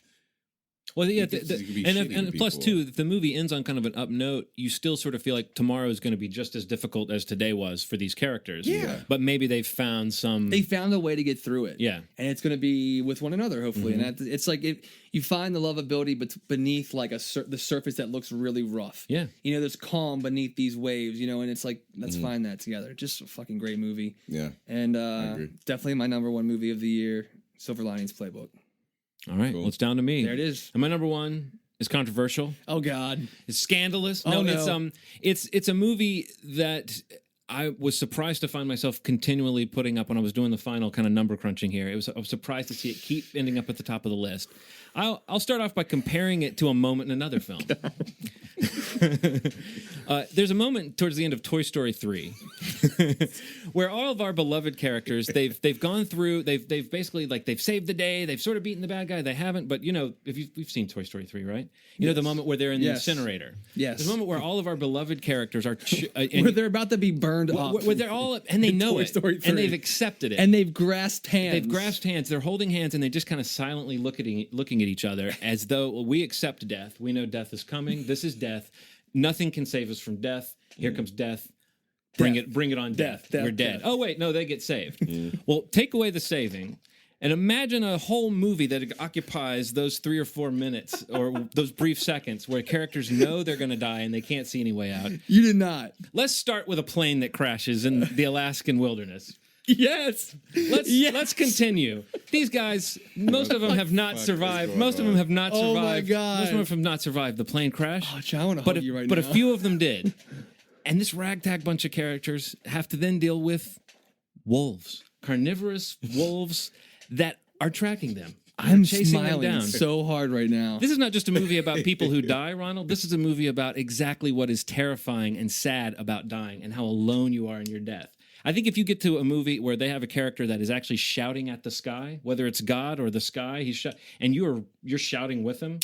well, you could be shitty and to plus people. too, if the movie ends on kind of an up note, you still sort of feel like tomorrow is going to be just as difficult as today was for these characters. Yeah. But maybe they've found some. They found a way to get through it. Yeah, and it's going to be with one another, hopefully. And it's like you find the lovability, but beneath like the surface that looks really rough. Yeah, there's calm beneath these waves. And it's like let's find that together. Just a fucking great movie. Yeah, and definitely my number one movie of the year, Silver Linings Playbook. All right, well, it's down to me. There it is. And my number one is controversial. Oh God, it's scandalous. Oh, no, it's a movie that I was surprised to find myself continually putting up when I was doing the final kind of number crunching here. I was surprised to see it keep ending up at the top of the list. I'll start off by comparing it to a moment in another film. There's a moment towards the end of Toy Story 3 where all of our beloved characters they've gone through they've basically like they've saved the day, they've sort of beaten the bad guy, they haven't, but if we've seen Toy Story 3, right? You know the moment where they're in the incinerator. Yes. There's a moment where all of our beloved characters are where they're about to be burned up. Where they're all and they know Toy it Story 3. and they've accepted it and they've grasped hands. They've grasped hands. They're holding hands and they just kind of silently looking at each other as though we accept death. We know death is coming. This is death. Nothing can save us from death. Here comes death. Bring it on death. We're dead. Oh wait, no, they get saved. Well, take away the saving and imagine a whole movie that occupies those 3 or 4 minutes or those brief seconds where characters know they're going to die and they can't see any way out. You did not. Let's start with a plane that crashes in the Alaskan wilderness. Yes. Let's continue. These guys, most of them have not survived. Most of them have not survived. Oh my God. Most of them have not survived the plane crash. Oh, John, I want to hug you right now. But a few of them did. And this ragtag bunch of characters have to then deal with wolves, carnivorous wolves that are tracking them. I'm chasing them smiling down so hard right now. This is not just a movie about people who die, Ronald. This is a movie about exactly what is terrifying and sad about dying and how alone you are in your death. I think if you get to a movie where they have a character that is actually shouting at the sky, whether it's God or the sky, and you're shouting with him,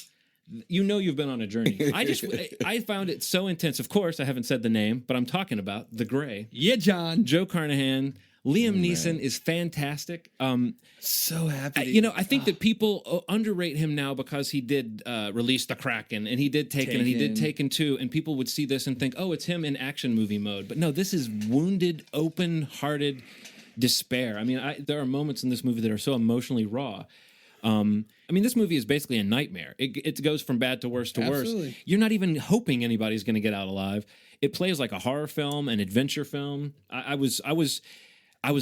you've been on a journey. I found it so intense. Of course, I haven't said the name, but I'm talking about The Gray. Yeah, John. Joe Carnahan. Liam Neeson is fantastic. So happy. I think that people underrate him now because he did release The Kraken and he did Taken and he did Taken 2, and people would see this and think, oh, it's him in action movie mode. But no, this is wounded, open-hearted despair. I mean, there are moments in this movie that are so emotionally raw. This movie is basically a nightmare. It goes from bad to worse to Absolutely. worse. You're not even hoping anybody's going to get out alive. It plays like a horror film, an adventure film. I was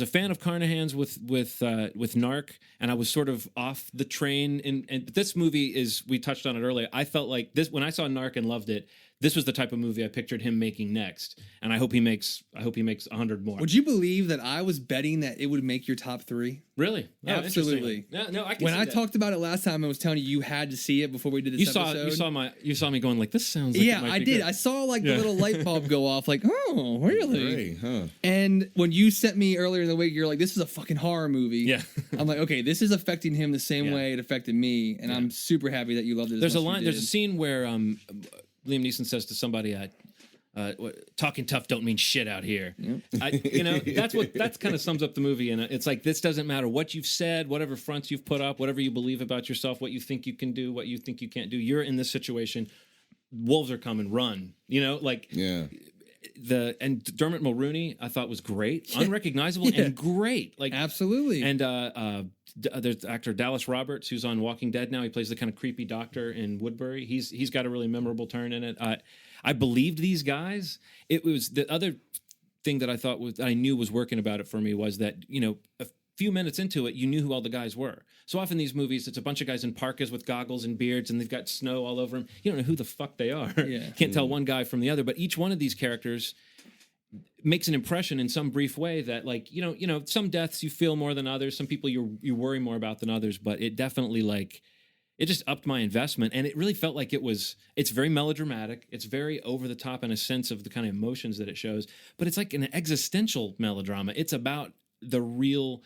a fan of Carnahan's with Narc, and I was sort of off the train. And this movie we touched on it earlier. I felt like this when I saw Narc and loved it. This was the type of movie I pictured him making next, and I hope he makes 100 more. Would you believe that I was betting that it would make your top 3? Really? Oh, absolutely. No, I can when see I that. talked about it last time, I was telling you had to see it before we did this episode. You saw me going like, this sounds like it might I be did. good. I saw like the little light bulb go off, like, oh, really? Great, huh? And when you sent me earlier in the week, you're like, this is a fucking horror movie. Yeah. I'm like, okay, this is affecting him the same way it affected me, and I'm super happy that you loved it. There's a scene where Liam Neeson says to somebody, talking tough don't mean shit out here. That's kind of sums up the movie. And it's like, this doesn't matter what you've said, whatever fronts you've put up, whatever you believe about yourself, what you think you can do, what you think you can't do. You're in this situation. Wolves are coming, run. and Dermot Mulroney I thought was great, unrecognizable and great, like absolutely. And there's actor Dallas Roberts who's on Walking Dead now. He plays the kind of creepy doctor in Woodbury. He's got a really memorable turn in it. I believed these guys. It was the other thing that I knew was working about it for me was that, you know, a few minutes into it, you knew who all the guys were. So often these movies, it's a bunch of guys in parkas with goggles and beards, and they've got snow all over them. You don't know who the fuck they are. Yeah. Can't tell one guy from the other. But each one of these characters makes an impression in some brief way that, like, you know, some deaths you feel more than others. Some people you worry more about than others. But it definitely, like, it just upped my investment, and it really felt like it's very melodramatic. It's very over the top in a sense of the kind of emotions that it shows, but it's like an existential melodrama. It's about the real,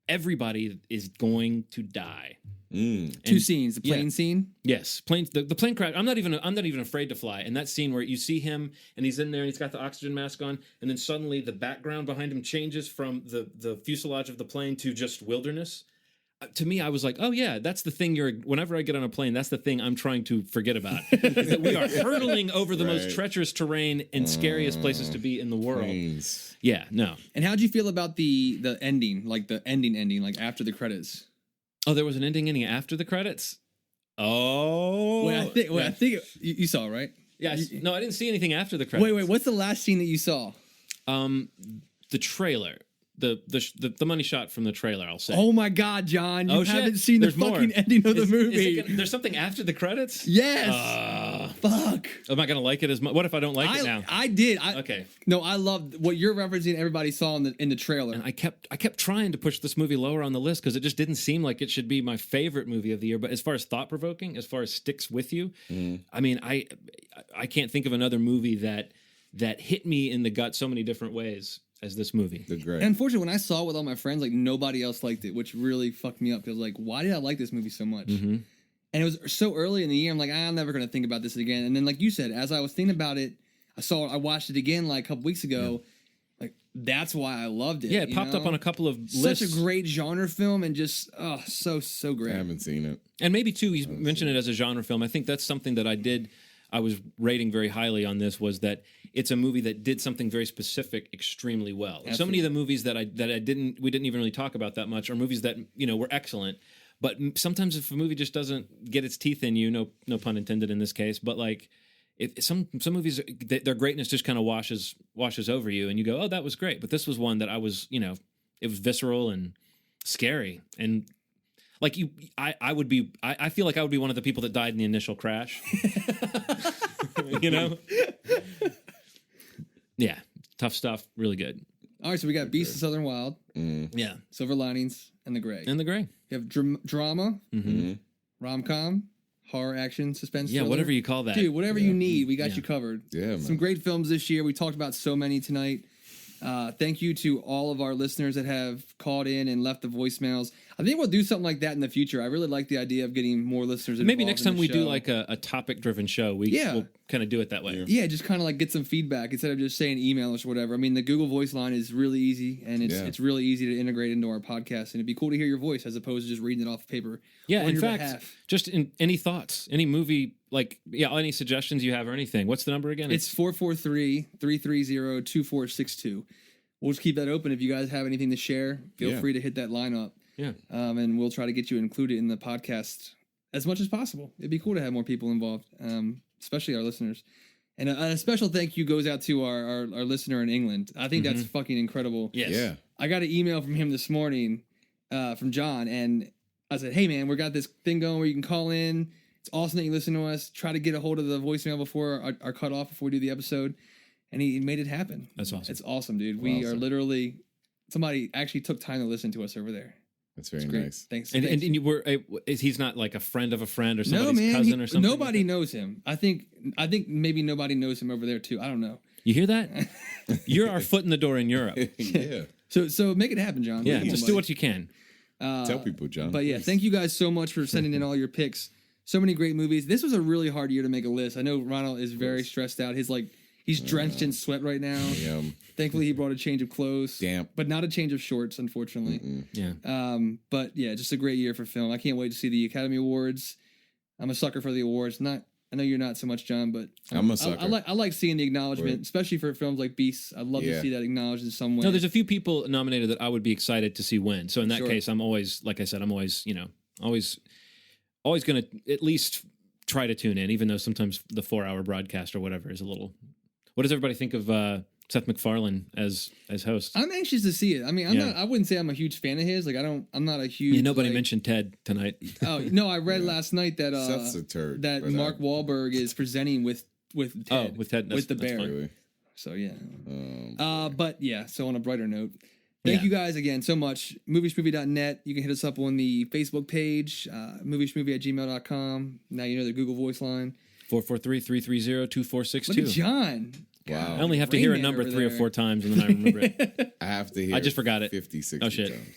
everybody is going to die. Two scenes, the plane scene. Yes, the plane crash. I'm not even afraid to fly. And that scene where you see him and he's in there and he's got the oxygen mask on, and then suddenly the background behind him changes from the fuselage of the plane to just wilderness. To me, I was like, oh yeah, that's the thing whenever I get on a plane, that's the thing I'm trying to forget about. Is that we are hurtling over the most treacherous terrain and scariest places to be in the world. Planes. Yeah, no. And how'd you feel about the ending, like the ending, like after the credits? Oh, there was an ending after the credits? Oh. I think you saw it, right? Yeah, no, I didn't see anything after the credits. Wait, what's the last scene that you saw? The trailer. The money shot from the trailer, I'll say. Oh my God, John! You haven't seen the fucking ending of the movie. There's something after the credits? Yes. Fuck. Am I gonna like it as much? What if I don't like it now? I did. Okay. No, I loved what you're referencing. Everybody saw in the trailer, and I kept trying to push this movie lower on the list because it just didn't seem like it should be my favorite movie of the year. But as far as thought provoking, as far as sticks with you, I mean, I can't think of another movie that hit me in the gut so many different ways as this movie. They're great. And unfortunately, when I saw it with all my friends, like nobody else liked it, which really fucked me up. Because like, why did I like this movie so much? Mm-hmm. And it was so early in the year. I'm like, I'm never gonna think about this again. And then, like you said, as I was thinking about it, I watched it again like a couple weeks ago. Yeah. Like that's why I loved it. Yeah, it popped up on a couple of lists. Such a great genre film, and just so great. I haven't seen it. And maybe too, he's mentioned it as a genre film. I think that's something that I was rating very highly on this, was that it's a movie that did something very specific extremely well. Absolutely. So many of the movies that we didn't even really talk about that much are movies that, you know, were excellent. But sometimes if a movie just doesn't get its teeth in you, no pun intended in this case, but like if some movies, their greatness just kind of washes over you, and you go, oh, that was great. But this was one that I was, you know, it was visceral and scary, and like I feel like I would be one of the people that died in the initial crash. You know? Yeah. Tough stuff. Really good. All right, so we got Beast of Southern Wild. Yeah. Silver Linings, and The Gray. You have drama, rom-com, horror, action, suspense. Yeah, thriller. whatever you call that. Dude, whatever you need, we got you covered. Yeah, man. Some great films this year. We talked about so many tonight. Thank you to all of our listeners that have called in and left the voicemails. I think we'll do something like that in the future. I really like the idea of getting more listeners involved. Maybe next time we show. do like a topic-driven show, we'll kind of do it that way. Yeah, just kind of like get some feedback instead of just saying email us or whatever. I mean, the Google Voice line is really easy, and it's really easy to integrate into our podcast, and it'd be cool to hear your voice as opposed to just reading it off paper. Yeah, in fact, just any thoughts, any movie, any suggestions you have or anything. What's the number again? It's 443-330-2462. We'll just keep that open. If you guys have anything to share, feel free to hit that line up. Yeah. And we'll try to get you included in the podcast as much as possible. It'd be cool to have more people involved, especially our listeners. And a special thank you goes out to our listener in England. I think that's fucking incredible. Yes. Yeah. I got an email from him this morning, from John, and I said, hey, man, we got this thing going where you can call in. It's awesome that you listen to us. Try to get a hold of the voicemail before our cutoff, before we do the episode. And he made it happen. That's awesome. It's awesome, dude. We are literally, somebody actually took time to listen to us over there. That's very nice. Thanks. And you were, he's not like a friend of a friend or somebody's cousin or something? Nobody knows him. I think maybe nobody knows him over there too. I don't know. You hear that? You're our foot in the door in Europe. Yeah. So make it happen, John. Yeah, just do what you can. Tell people, John. But yeah, thank you guys so much for sending in all your picks. So many great movies. This was a really hard year to make a list. I know Ronald is very stressed out. He's drenched in sweat right now. Thankfully, he brought a change of clothes. Damp. But not a change of shorts, unfortunately. Yeah. But yeah, just a great year for film. I can't wait to see the Academy Awards. I'm a sucker for the awards. Not I know you're not so much, John, but I'm a sucker. I like seeing the acknowledgement, especially for films like Beasts. I'd love to see that acknowledged in some way. No, there's a few people nominated that I would be excited to see win. So in that case, I'm always, like I said, I'm always, always going to at least try to tune in, even though sometimes the 4-hour broadcast or whatever is a little. What does everybody think of Seth MacFarlane as host? I'm anxious to see it. I mean, I wouldn't say I'm a huge fan of his. Like, I'm not a huge. Nobody mentioned Ted tonight. Oh no, I read last night that Seth's a turd, that Mark Wahlberg is presenting with Ted. Oh, with Ted, with the bear. Really? So yeah. But yeah. So on a brighter note, thank you guys again so much. Movieschmovie.net. You can hit us up on the Facebook page, movieschmovie@gmail.com. Now you know the Google Voice line. 443-330-2462. Look at John. Wow. I only have to hear a number 3 or 4 times and then I remember it. I have to hear I just forgot it. 50, 60 oh, shit. times.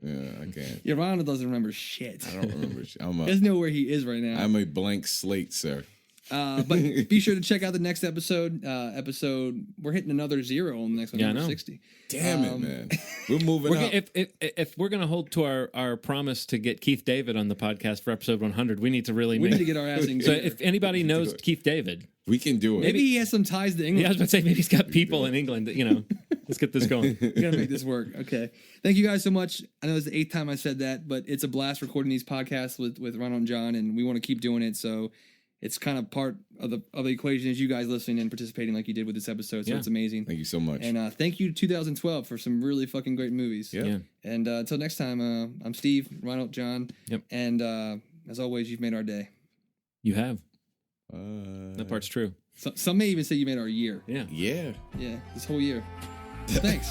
Yeah, I can't. Yeah, Ronald doesn't remember shit. I don't remember shit. He doesn't know where he is right now. I'm a blank slate, sir. But be sure to check out the next episode. We're hitting another 0 on the next one, number 60. Damn it, man. We're moving up. If we're going to hold to our promise to get Keith David on the podcast for episode 100, we need to really need to get our ass in So gear. if anybody knows Keith David, we can do it. Maybe he has some ties to England. Yeah, I was about to say maybe he's got people in England that, let's get this going. We gotta make this work. Okay. Thank you guys so much. I know it's the 8th time I said that, but it's a blast recording these podcasts with Ronald and John, and we want to keep doing it. So it's kind of part of the equation is you guys listening and participating like you did with this episode. So it's amazing. Thank you so much. And thank you to 2012 for some really fucking great movies. Yeah. And until next time, I'm Steve, Ronald, John. Yep. And as always, you've made our day. You have. That part's true. Some may even say you made our year. Yeah. Yeah. Yeah. This whole year. Thanks.